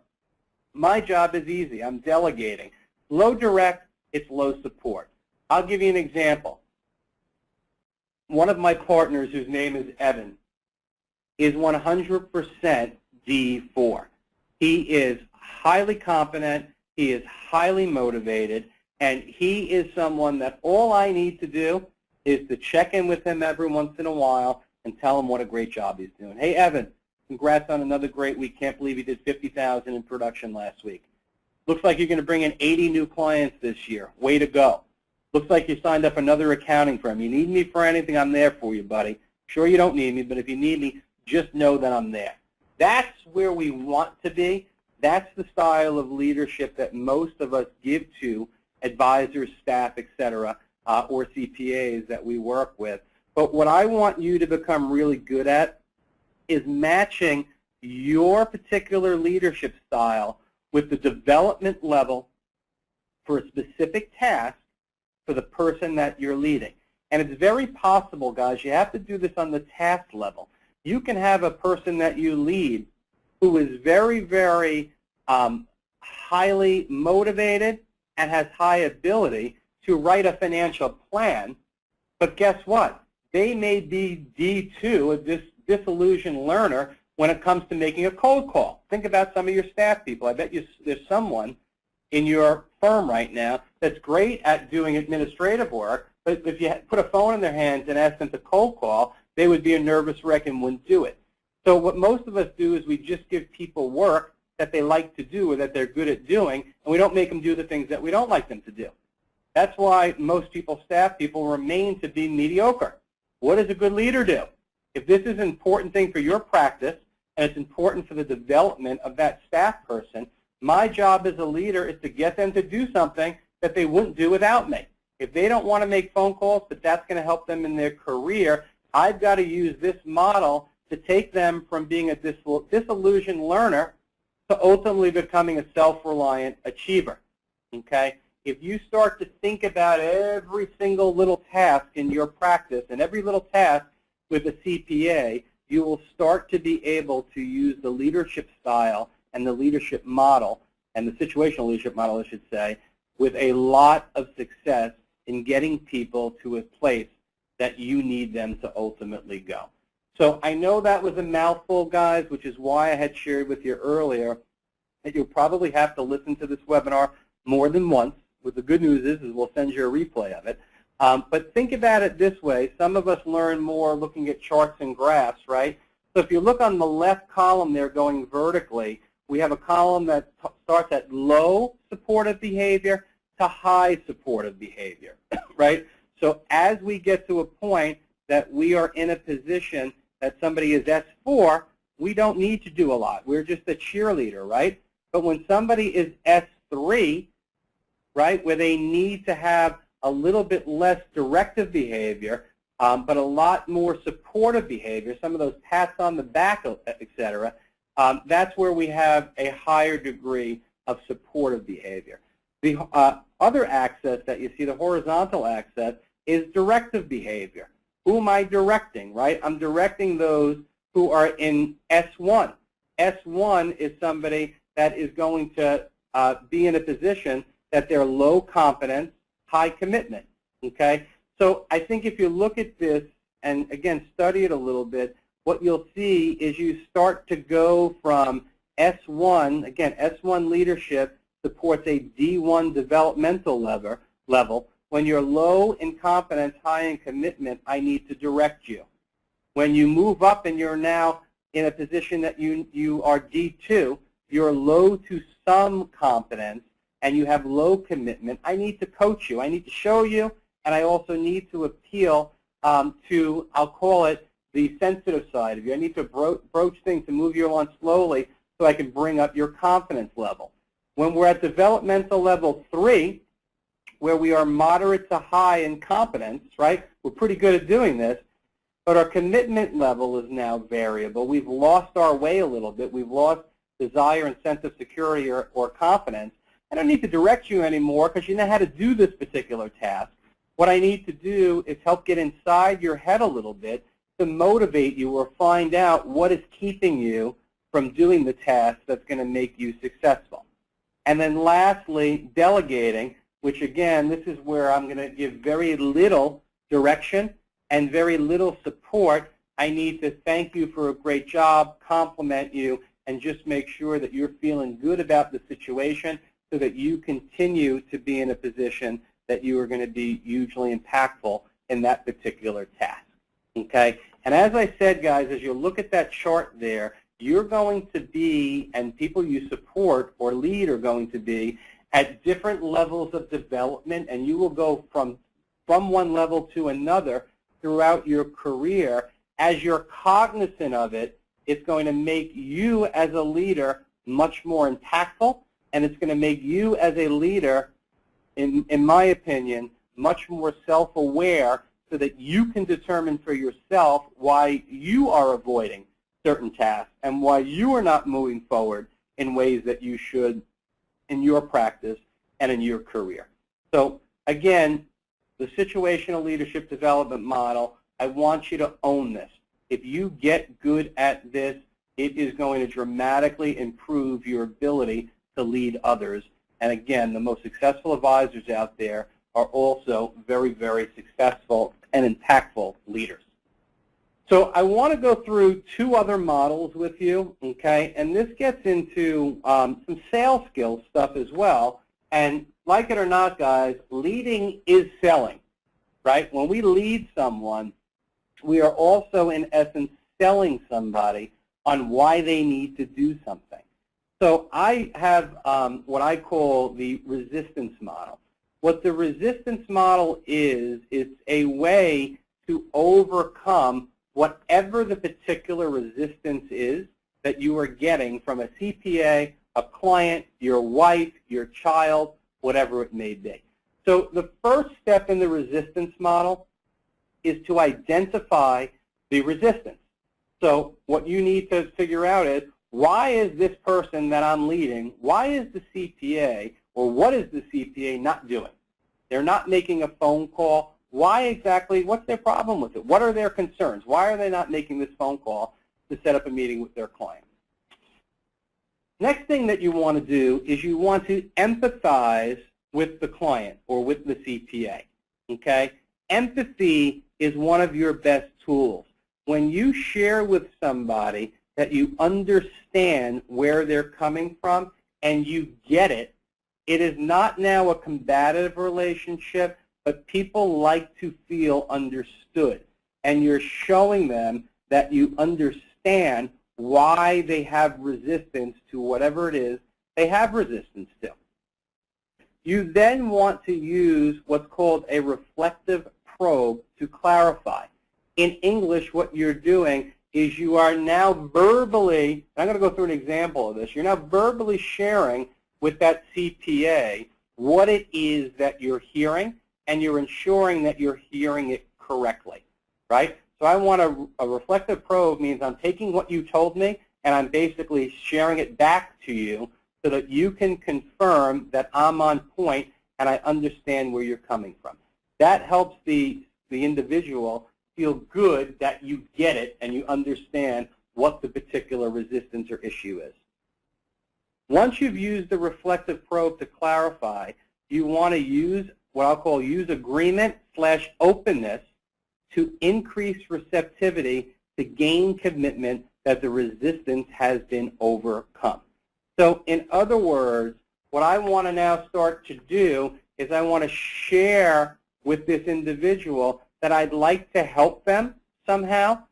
my job is easy. I'm delegating. Low direct, it's low support. I'll give you an example. One of my partners, whose name is Evan, is 100% D4. He is highly competent, he is highly motivated, and he is someone that all I need to do is to check in with him every once in a while and tell him what a great job he's doing. Hey, Evan, congrats on another great week. Can't believe you did 50,000 in production last week. Looks like you're going to bring in 80 new clients this year. Way to go. Looks like you signed up another accounting firm. You need me for anything, I'm there for you, buddy. Sure you don't need me, but if you need me, just know that I'm there. That's where we want to be. That's the style of leadership that most of us give to advisors, staff, etc., or CPAs that we work with. But what I want you to become really good at is matching your particular leadership style with the development level for a specific task for the person that you're leading. And it's very possible, guys, you have to do this on the task level. You can have a person that you lead who is very, very highly motivated and has high ability to write a financial plan, but guess what? They may be D2, a disillusioned learner, when it comes to making a cold call. Think about some of your staff people. I bet you there's someone in your firm right now that's great at doing administrative work, but if you put a phone in their hands and ask them to cold call, they would be a nervous wreck and wouldn't do it. So what most of us do is we just give people work that they like to do or that they're good at doing, and we don't make them do the things that we don't like them to do. That's why most people, staff people, remain to be mediocre. What does a good leader do? If this is an important thing for your practice and it's important for the development of that staff person, my job as a leader is to get them to do something that they wouldn't do without me. If they don't want to make phone calls, but that's going to help them in their career, I've got to use this model to take them from being a disillusioned learner to ultimately becoming a self-reliant achiever. Okay? If you start to think about every single little task in your practice and every little task with a CPA, you will start to be able to use the leadership style and the leadership model, and the situational leadership model, I should say, with a lot of success in getting people to a place that you need them to ultimately go. So I know that was a mouthful, guys, which is why I had shared with you earlier that you'll probably have to listen to this webinar more than once. What the good news is we'll send you a replay of it. But think about it this way. Some of us learn more looking at charts and graphs, right? So if you look on the left column there going vertically, we have a column that starts at low supportive behavior to high supportive behavior, right? So as we get to a point that we are in a position that somebody is S4, we don't need to do a lot. We're just a cheerleader, right? But when somebody is S3, right, where they need to have a little bit less directive behavior, but a lot more supportive behavior, some of those pats on the back, et cetera, that's where we have a higher degree of supportive behavior. The other axis that you see, the horizontal axis, is directive behavior. Who am I directing, right? I'm directing those who are in S1. S1 is somebody that is going to be in a position that they're low competence, high commitment, okay? So I think if you look at this and, again, study it a little bit, what you'll see is you start to go from S1, again, S1 leadership supports a D1 developmental level. When you're low in competence, high in commitment, I need to direct you. When you move up and you're now in a position that you are D2, you're low to some competence, and you have low commitment, I need to coach you. I need to show you, and I also need to appeal to, I'll call it, the sensitive side of you. I need to broach things and move you along slowly so I can bring up your confidence level. When we're at developmental level 3, where we are moderate to high in competence, right, we're pretty good at doing this, but our commitment level is now variable. We've lost our way a little bit. We've lost desire and sense of security or confidence. I don't need to direct you anymore because you know how to do this particular task. What I need to do is help get inside your head a little bit to motivate you or find out what is keeping you from doing the task that's going to make you successful. And then lastly, delegating, which again, this is where I'm going to give very little direction and very little support. I need to thank you for a great job, compliment you, and just make sure that you're feeling good about the situation so that you continue to be in a position that you are going to be hugely impactful in that particular task. Okay? And as I said, guys, as you look at that chart there, you're going to be, and people you support or lead are going to be, at different levels of development, and you will go from one level to another throughout your career. As you're cognizant of it, it's going to make you as a leader much more impactful, and it's going to make you as a leader, in my opinion, much more self-aware so that you can determine for yourself why you are avoiding certain tasks and why you are not moving forward in ways that you should in your practice and in your career. So again, the situational leadership development model, I want you to own this. If you get good at this, it is going to dramatically improve your ability to lead others. And again, the most successful advisors out there are also very, very successful and impactful leaders. So I want to go through 2 other models with you, okay? And this gets into some sales skills stuff as well. And like it or not, guys, leading is selling, right? When we lead someone, we are also, in essence, selling somebody on why they need to do something. So I have what I call the resistance model. What the resistance model is, it's a way to overcome whatever the particular resistance is that you are getting from a CPA, a client, your wife, your child, whatever it may be. So the first step in the resistance model is to identify the resistance. So what you need to figure out is, why is this person that I'm leading, why is the CPA, or what is the CPA not doing? They're not making a phone call. Why exactly? What's their problem with it? What are their concerns? Why are they not making this phone call to set up a meeting with their client? Next thing that you want to do is you want to empathize with the client or with the CPA, okay? Empathy is one of your best tools. When you share with somebody that you understand where they're coming from and you get it, it is not now a combative relationship, but people like to feel understood. And you're showing them that you understand why they have resistance to whatever it is they have resistance to. You then want to use what's called a reflective probe to clarify. In English, what you're doing is you are now verbally, I'm going to go through an example of this, you're now verbally sharing with that CPA what it is that you're hearing, and you're ensuring that you're hearing it correctly, right? So I want a reflective probe means I'm taking what you told me and I'm basically sharing it back to you so that you can confirm that I'm on point and I understand where you're coming from. That helps the individual feel good that you get it and you understand what the particular resistance or issue is. Once you've used the reflective probe to clarify, you want to use what I'll call use agreement/openness to increase receptivity to gain commitment that the resistance has been overcome. So in other words, what I want to now start to do is I want to share with this individual that I'd like to help them somehow.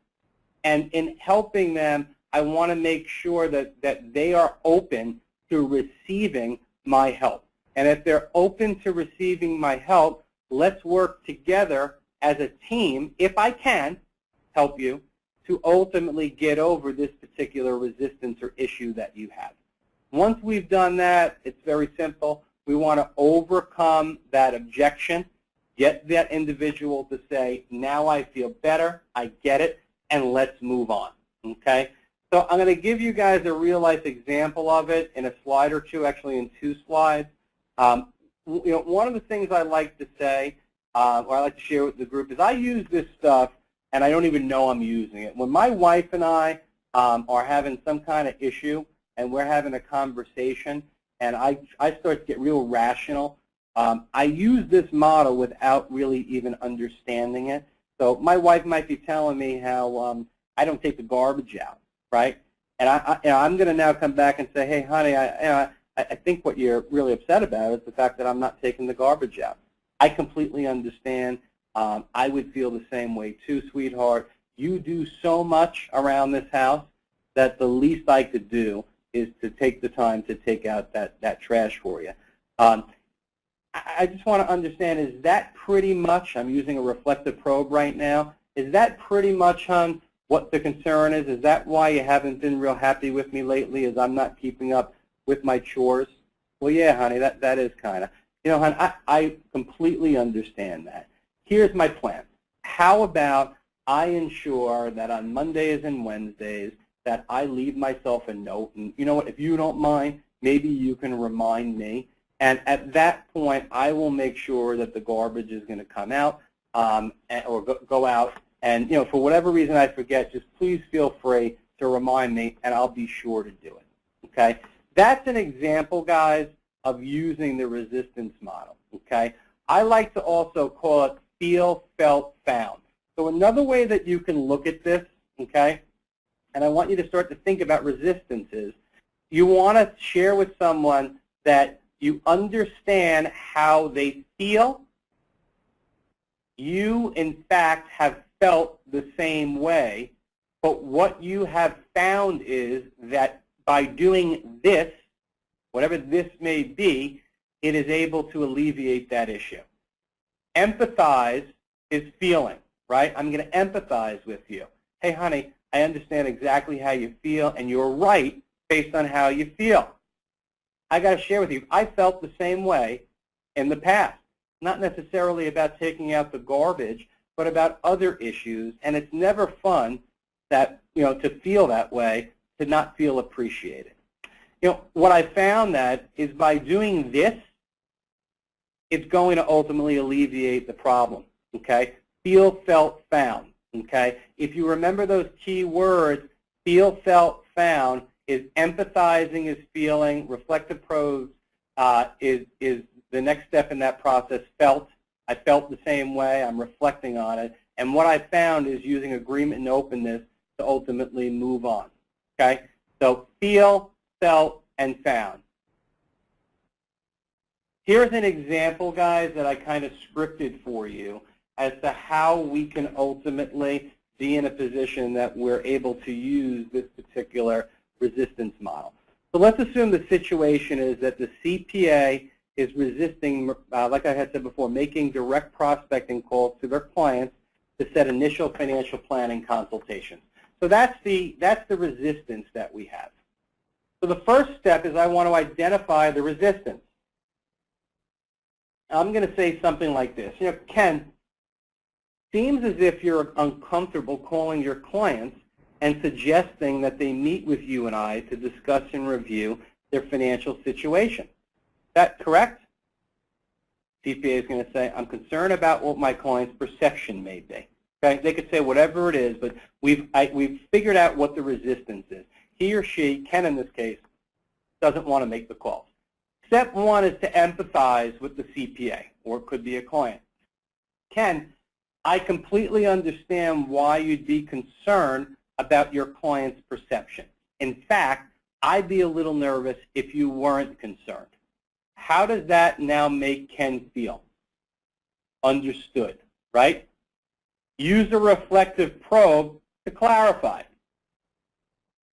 And in helping them, I want to make sure that they are open to receiving my help. And if they're open to receiving my help, let's work together as a team, if I can help you, to ultimately get over this particular resistance or issue that you have. Once we've done that, it's very simple. We want to overcome that objection, get that individual to say, now I feel better, I get it, and let's move on, okay? So I'm going to give you guys a real-life example of it in a slide or two, actually in 2 slides. One of the things I like to say, or I like to share with the group, is I use this stuff, and I don't even know I'm using it. When my wife and I are having some kind of issue, and we're having a conversation, and I start to get real rational, I use this model without really even understanding it. So my wife might be telling me how I don't take the garbage out, right? And I'm going to now come back and say, hey, honey, I think what you're really upset about is the fact that I'm not taking the garbage out. I completely understand. I would feel the same way too, sweetheart. You do so much around this house that the least I could do is to take the time to take out that trash for you. I just want to understand, is that pretty much, I'm using a reflective probe right now, is that pretty much, hon, what the concern is? Is that why you haven't been real happy with me lately, is I'm not keeping up with my chores? Well, yeah, honey, that is kind of. You know, hon, I completely understand that. Here's my plan. How about I ensure that on Mondays and Wednesdays that I leave myself a note, and you know what, if you don't mind, maybe you can remind me. And at that point, I will make sure that the garbage is going to come out or go out. And, you know, for whatever reason I forget, just please feel free to remind me, and I'll be sure to do it. Okay? That's an example, guys, of using the resistance model. Okay? I like to also call it feel, felt, found. So another way that you can look at this, okay, and I want you to start to think about resistance is, you want to share with someone that you understand how they feel, you, in fact, have felt the same way, but what you have found is that by doing this, whatever this may be, it is able to alleviate that issue. Empathize is feeling, right? I'm going to empathize with you. Hey, honey, I understand exactly how you feel, and you're right based on how you feel. I got to share with you, I felt the same way in the past. Not necessarily about taking out the garbage, but about other issues, and it's never fun that, to feel that way, to not feel appreciated. What I found that is by doing this, it's going to ultimately alleviate the problem, okay? Feel, felt, found, okay? If you remember those key words, feel, felt, found, is empathizing is feeling, reflective probes is the next step in that process. Felt, I felt the same way, I'm reflecting on it, and what I found is using agreement and openness to ultimately move on, okay? So feel, felt, and found. Here's an example, guys, that I kind of scripted for you as to how we can ultimately be in a position that we're able to use this particular resistance model. So let's assume the situation is that the CPA is resisting, like I had said before, making direct prospecting calls to their clients to set initial financial planning consultations. So that's the resistance that we have. So the first step is I want to identify the resistance. I'm going to say something like this. Ken, seems as if you're uncomfortable calling your clients and suggesting that they meet with you and I to discuss and review their financial situation. Is that correct? CPA is going to say, I'm concerned about what my client's perception may be. Okay? They could say whatever it is, but we've figured out what the resistance is. He or she, Ken in this case, doesn't want to make the calls. Step one is to empathize with the CPA, or it could be a client. Ken, I completely understand why you'd be concerned about your client's perception. In fact, I'd be a little nervous if you weren't concerned. How does that now make Ken feel? Understood, right? Use a reflective probe to clarify.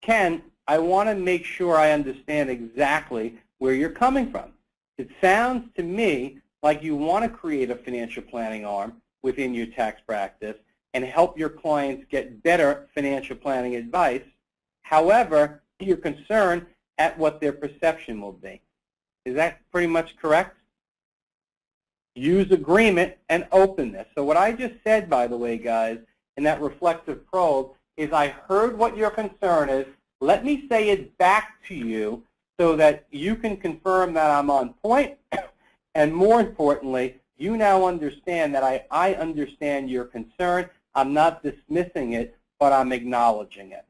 Ken, I want to make sure I understand exactly where you're coming from. It sounds to me like you want to create a financial planning arm within your tax practice and help your clients get better financial planning advice. However, you're concerned at what their perception will be. Is that pretty much correct? Use agreement and openness. So what I just said, by the way, guys, in that reflective probe is I heard what your concern is. Let me say it back to you so that you can confirm that I'm on point. And more importantly, you now understand that I understand your concern. I'm not dismissing it, but I'm acknowledging it.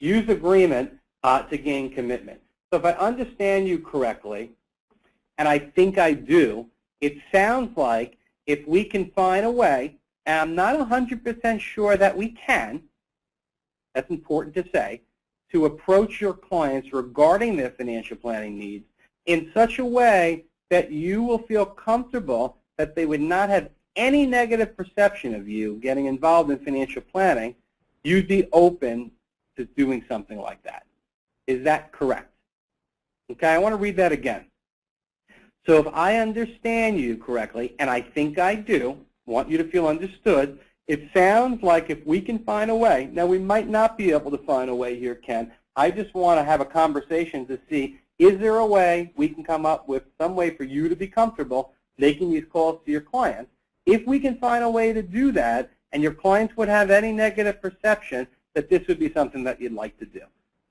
Use agreement to gain commitment. So if I understand you correctly, and I think I do, it sounds like if we can find a way, and I'm not 100% sure that we can, that's important to say, to approach your clients regarding their financial planning needs in such a way that you will feel comfortable that they would not have any negative perception of you getting involved in financial planning, you'd be open to doing something like that. Is that correct? Okay, I want to read that again. So if I understand you correctly, and I think I do, want you to feel understood, it sounds like if we can find a way, now we might not be able to find a way here, Ken. I just want to have a conversation to see, is there a way we can come up with some way for you to be comfortable making these calls to your clients? If we can find a way to do that, and your clients would have any negative perception, that this would be something that you'd like to do.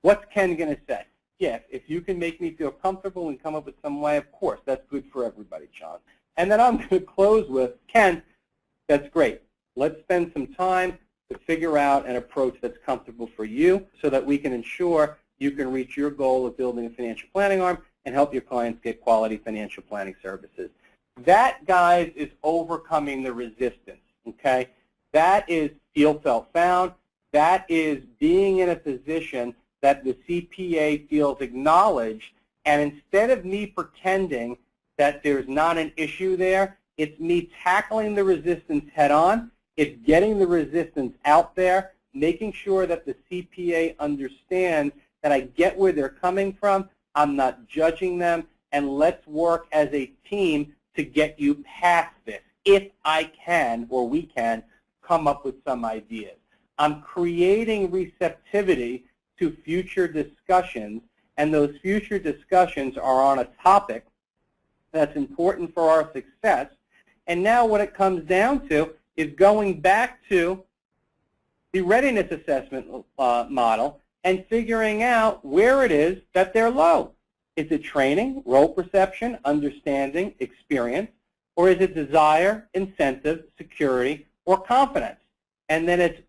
What's Ken going to say? Yeah, if you can make me feel comfortable and come up with some way, of course, that's good for everybody, John. And then I'm going to close with, Ken, that's great. Let's spend some time to figure out an approach that's comfortable for you so that we can ensure you can reach your goal of building a financial planning arm and help your clients get quality financial planning services. That, guys, is overcoming the resistance, okay? That is feel, felt, found. That is being in a position that the CPA feels acknowledged, and instead of me pretending that there's not an issue there. It's me tackling the resistance head on. It's getting the resistance out there, making sure that the CPA understands that I get where they're coming from. I'm not judging them, and let's work as a team to get you past this. If I can, or we can, come up with some ideas. I'm creating receptivity to future discussions, and those future discussions are on a topic that's important for our success. And now what it comes down to is going back to the readiness assessment model and figuring out where it is that they're low. Is it training, role perception, understanding, experience, or is it desire, incentive, security, or confidence? And then it's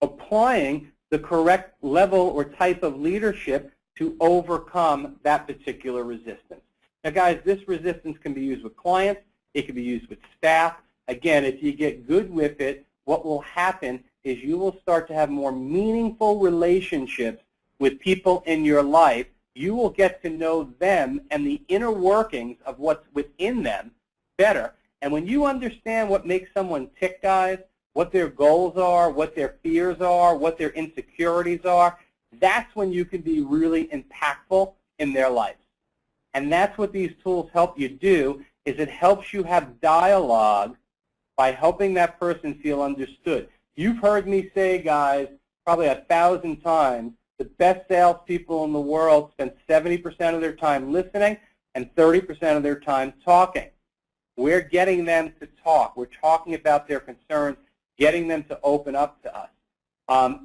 applying the correct level or type of leadership to overcome that particular resistance. Now, guys, this resistance can be used with clients. It can be used with staff. Again, if you get good with it, what will happen is you will start to have more meaningful relationships with people in your life. You will get to know them and the inner workings of what's within them better. And when you understand what makes someone tick, guys, what their goals are, what their fears are, what their insecurities are, that's when you can be really impactful in their lives. And that's what these tools help you do, is it helps you have dialogue by helping that person feel understood. You've heard me say, guys, probably 1,000 times, the best salespeople in the world spend 70% of their time listening and 30% of their time talking. We're getting them to talk. We're talking about their concerns, getting them to open up to us.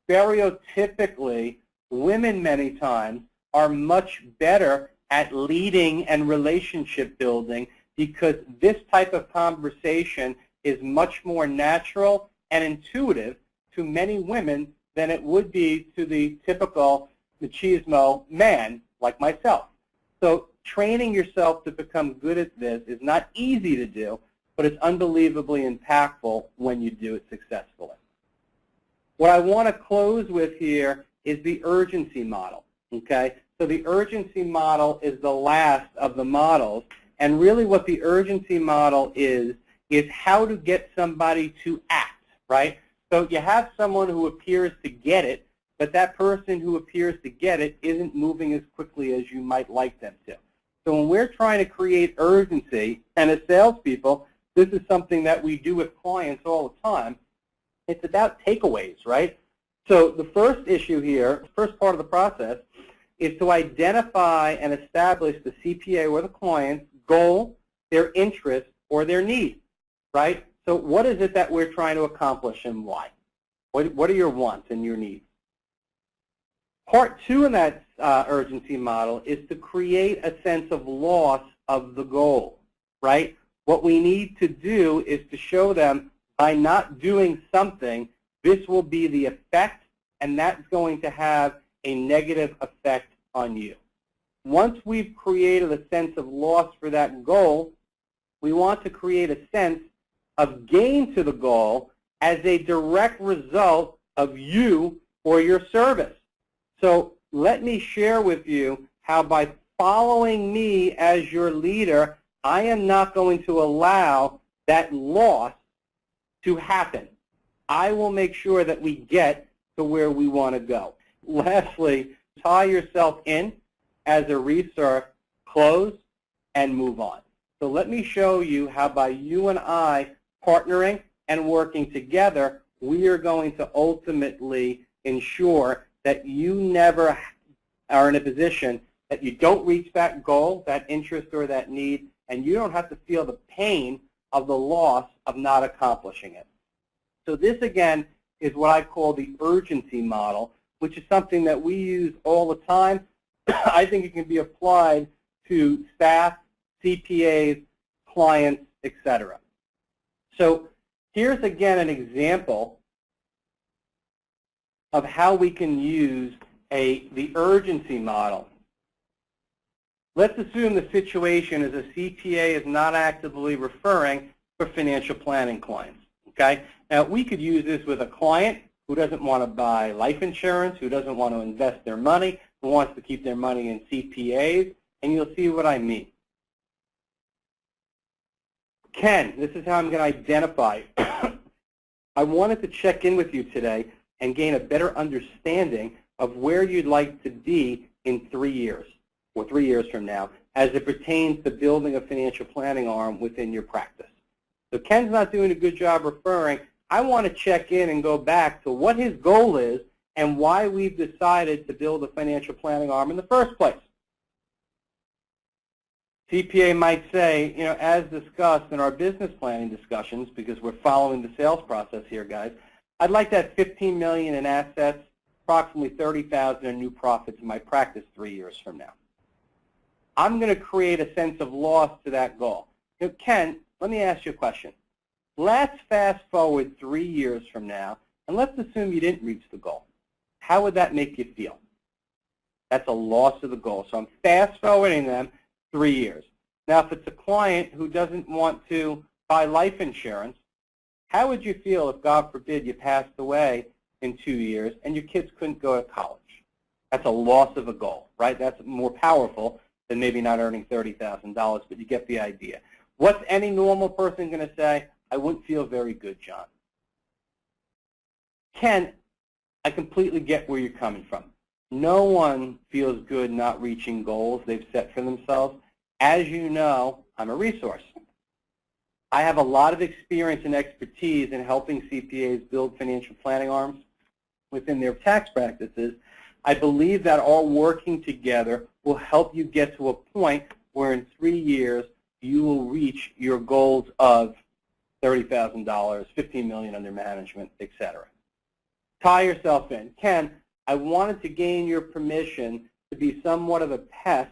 Stereotypically, women many times are much better at leading and relationship building because this type of conversation is much more natural and intuitive to many women than it would be to the typical machismo man like myself. So training yourself to become good at this is not easy to do, but it's unbelievably impactful when you do it successfully. What I want to close with here is the urgency model, okay? So the urgency model is the last of the models, and really what the urgency model is how to get somebody to act, right? So you have someone who appears to get it, but that person who appears to get it isn't moving as quickly as you might like them to. So when we're trying to create urgency, and as salespeople, this is something that we do with clients all the time, it's about takeaways, right? So the first issue here, the first part of the process, is to identify and establish the CPA or the client's goal, their interest, or their need, right? So what is it that we're trying to accomplish and why? What are your wants and your needs? Part two in that urgency model is to create a sense of loss of the goal, right? What we need to do is to show them by not doing something, this will be the effect, and that's going to have a negative effect on you. Once we've created a sense of loss for that goal, we want to create a sense of gain to the goal as a direct result of you or your service. So let me share with you how by following me as your leader, I am not going to allow that loss to happen. I will make sure that we get to where we want to go. Lastly, tie yourself in as a resource, close, and move on. So let me show you how by you and I partnering and working together, we are going to ultimately ensure that you never are in a position that you don't reach that goal, that interest, or that need, and you don't have to feel the pain of the loss of not accomplishing it. So this, again, is what I call the urgency model, which is something that we use all the time. I think it can be applied to staff, CPAs, clients, etc. So here's, again, an example of how we can use the urgency model. Let's assume the situation is a CPA is not actively referring for financial planning clients. Okay? Now, we could use this with a client who doesn't want to buy life insurance, who doesn't want to invest their money, who wants to keep their money in CPAs, and you'll see what I mean. Ken, this is how I'm going to identify. I wanted to check in with you today and gain a better understanding of where you'd like to be in 3 years, or 3 years from now, as it pertains to building a financial planning arm within your practice. So Ken's not doing a good job referring. I want to check in and go back to what his goal is and why we've decided to build a financial planning arm in the first place. CPA might say, you know, as discussed in our business planning discussions, because we're following the sales process here, guys, I'd like to have $15 million in assets, approximately $30,000 in new profits in my practice 3 years from now. I'm going to create a sense of loss to that goal. You know, Ken, let me ask you a question. Let's fast forward 3 years from now, and let's assume you didn't reach the goal. How would that make you feel? That's a loss of the goal. So I'm fast forwarding them 3 years. Now, if it's a client who doesn't want to buy life insurance, how would you feel if, God forbid, you passed away in 2 years and your kids couldn't go to college? That's a loss of a goal, right? That's more powerful than maybe not earning $30,000, but you get the idea. What's any normal person going to say? I wouldn't feel very good, John. Ken, I completely get where you're coming from. No one feels good not reaching goals they've set for themselves. As you know, I'm a resource. I have a lot of experience and expertise in helping CPAs build financial planning arms within their tax practices. I believe that all working together will help you get to a point where in 3 years you will reach your goals of $30,000, $15 million under management, etc. Tie yourself in. Ken, I wanted to gain your permission to be somewhat of a pest,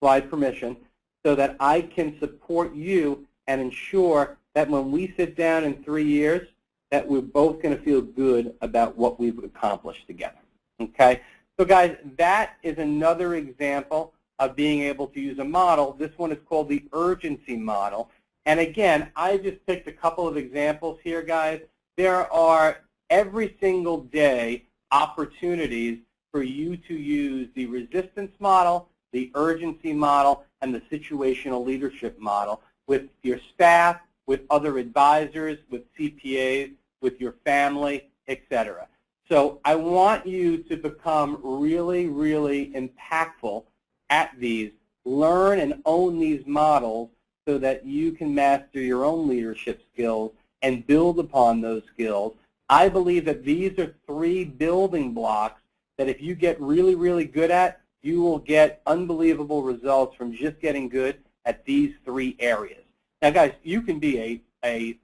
slide permission, so that I can support you and ensure that when we sit down in 3 years, that we're both going to feel good about what we've accomplished together. Okay? So guys, that is another example of being able to use a model. This one is called the urgency model. And again, I just picked a couple of examples here, guys. There are every single day opportunities for you to use the resistance model, the urgency model, and the situational leadership model with your staff, with other advisors, with CPAs, with your family, etc. So I want you to become really, really impactful at these. Learn and own these models so that you can master your own leadership skills and build upon those skills. I believe that these are 3 building blocks that if you get really, really good at, you will get unbelievable results from just getting good at these 3 areas. Now, guys, you can be a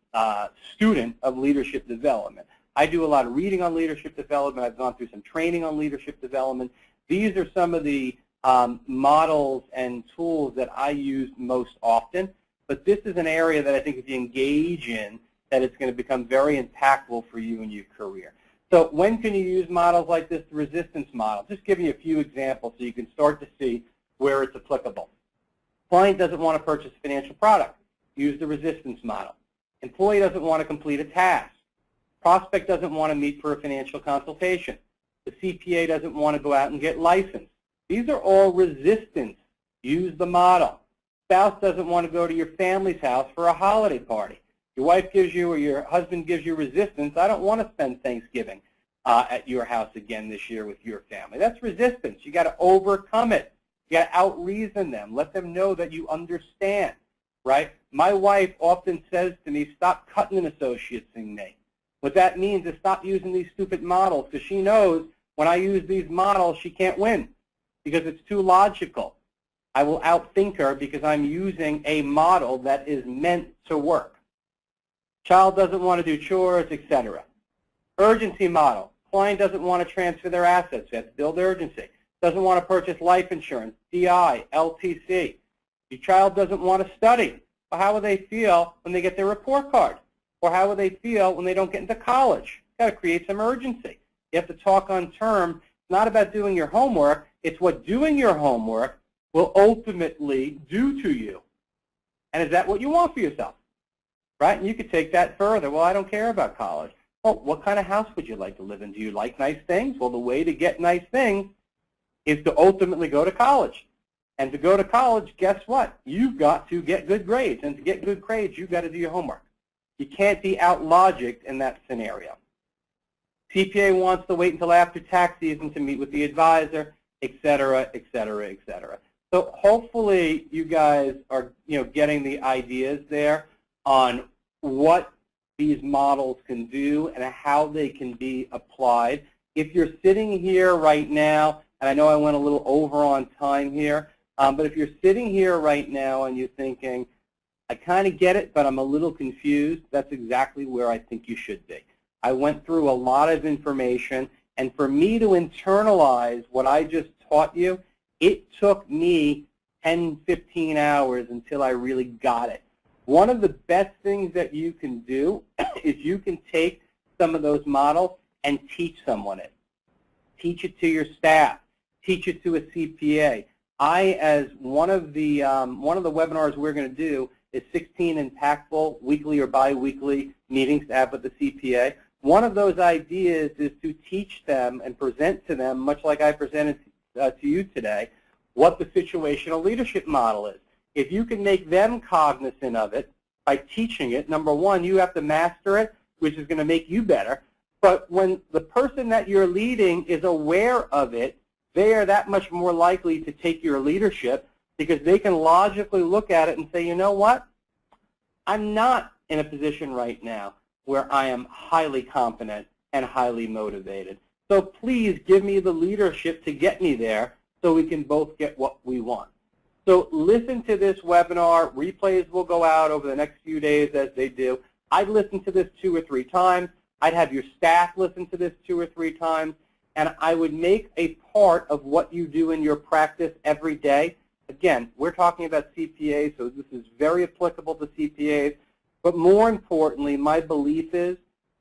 student of leadership development. I do a lot of reading on leadership development. I've gone through some training on leadership development. These are some of the models and tools that I use most often. But this is an area that I think if you engage in, that it's going to become very impactful for you in your career. So when can you use models like this, the resistance model? Just giving you a few examples so you can start to see where it's applicable. Client doesn't want to purchase a financial product. Use the resistance model. Employee doesn't want to complete a task. Prospect doesn't want to meet for a financial consultation. The CPA doesn't want to go out and get licensed. These are all resistance. Use the model. Spouse doesn't want to go to your family's house for a holiday party. Your wife gives you or your husband gives you resistance. I don't want to spend Thanksgiving at your house again this year with your family. That's resistance. You got to overcome it. You got to out-reason them. Let them know that you understand, right? My wife often says to me, stop cutting and associating me. What that means is stop using these stupid models, because she knows when I use these models, she can't win because it's too logical. I will outthink her because I'm using a model that is meant to work. Child doesn't want to do chores, etc. Urgency model. Client doesn't want to transfer their assets. You have to build urgency. Doesn't want to purchase life insurance, DI, LTC. Your child doesn't want to study. Well, how will they feel when they get their report card? Or how will they feel when they don't get into college? You've got to create some urgency. You have to talk on terms. It's not about doing your homework. It's what doing your homework will ultimately do to you. And is that what you want for yourself? Right? And you could take that further. Well, I don't care about college. Well, what kind of house would you like to live in? Do you like nice things? Well, the way to get nice things is to ultimately go to college. And to go to college, guess what? You've got to get good grades. And to get good grades, you've got to do your homework. You can't be out-logicked in that scenario. CPA wants to wait until after tax season to meet with the advisor, et cetera, et cetera, et cetera. So hopefully you guys are getting the ideas there on what these models can do and how they can be applied. If you're sitting here right now, and I know I went a little over on time here, but if you're sitting here right now and you're thinking, I kind of get it, but I'm a little confused, that's exactly where I think you should be. I went through a lot of information, and for me to internalize what I just taught you, it took me 10, 15 hours until I really got it. One of the best things that you can do is you can take some of those models and teach someone it. Teach it to your staff. Teach it to a CPA. As one of the webinars we're going to do is 16 impactful weekly or bi-weekly meetings to have with the CPA. One of those ideas is to teach them and present to them, much like I presented to you today, what the situational leadership model is. If you can make them cognizant of it by teaching it, number one, you have to master it, which is going to make you better. But when the person that you're leading is aware of it, they are that much more likely to take your leadership because they can logically look at it and say, you know what? I'm not in a position right now where I am highly confident and highly motivated. So please give me the leadership to get me there so we can both get what we want. So listen to this webinar. Replays will go out over the next few days as they do. I'd listen to this 2 or 3 times. I'd have your staff listen to this 2 or 3 times. And I would make a part of what you do in your practice every day. Again, we're talking about CPAs, so this is very applicable to CPAs. But more importantly, my belief is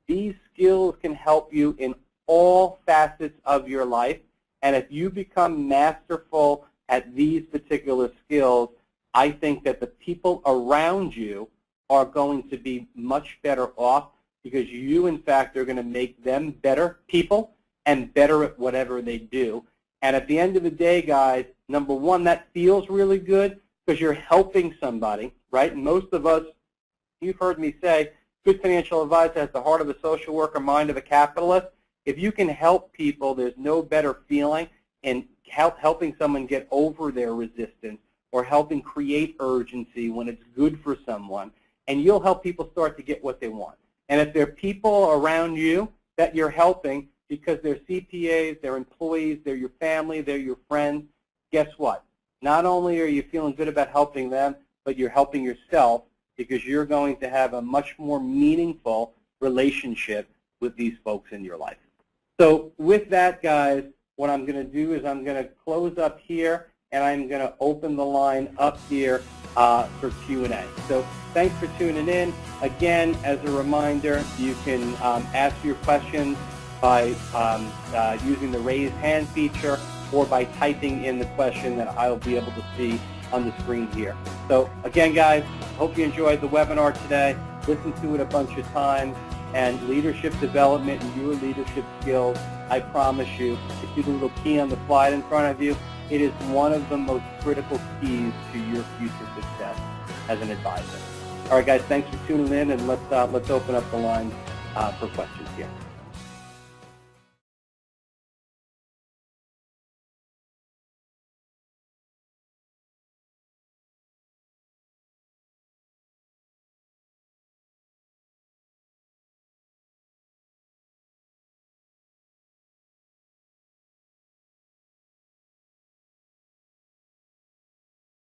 these skills can help you in all facets of your life. And if you become masterful at these particular skills, I think that the people around you are going to be much better off because you, in fact, are going to make them better people and better at whatever they do. And at the end of the day, guys, number one, that feels really good because you're helping somebody, right? And most of us, you've heard me say, good financial advisor has the heart of a social worker, mind of a capitalist. If you can help people, there's no better feeling in helping someone get over their resistance or helping create urgency when it's good for someone. And you'll help people start to get what they want. And if there are people around you that you're helping because they're CPAs, they're employees, they're your family, they're your friends, guess what? Not only are you feeling good about helping them, but you're helping yourself because you're going to have a much more meaningful relationship with these folks in your life. So with that, guys, what I'm going to do is I'm going to close up here, and I'm going to open the line up here for Q&A. So thanks for tuning in. Again, as a reminder, you can ask your questions by using the raise hand feature or by typing in the question that I'll be able to see on the screen here. So again, guys, hope you enjoyed the webinar today. Listen to it a bunch of times. And leadership development and your leadership skills, I promise you, if you do a little key on the slide in front of you, it is one of the most critical keys to your future success as an advisor. All right, guys, thanks for tuning in, and let's open up the line for questions here.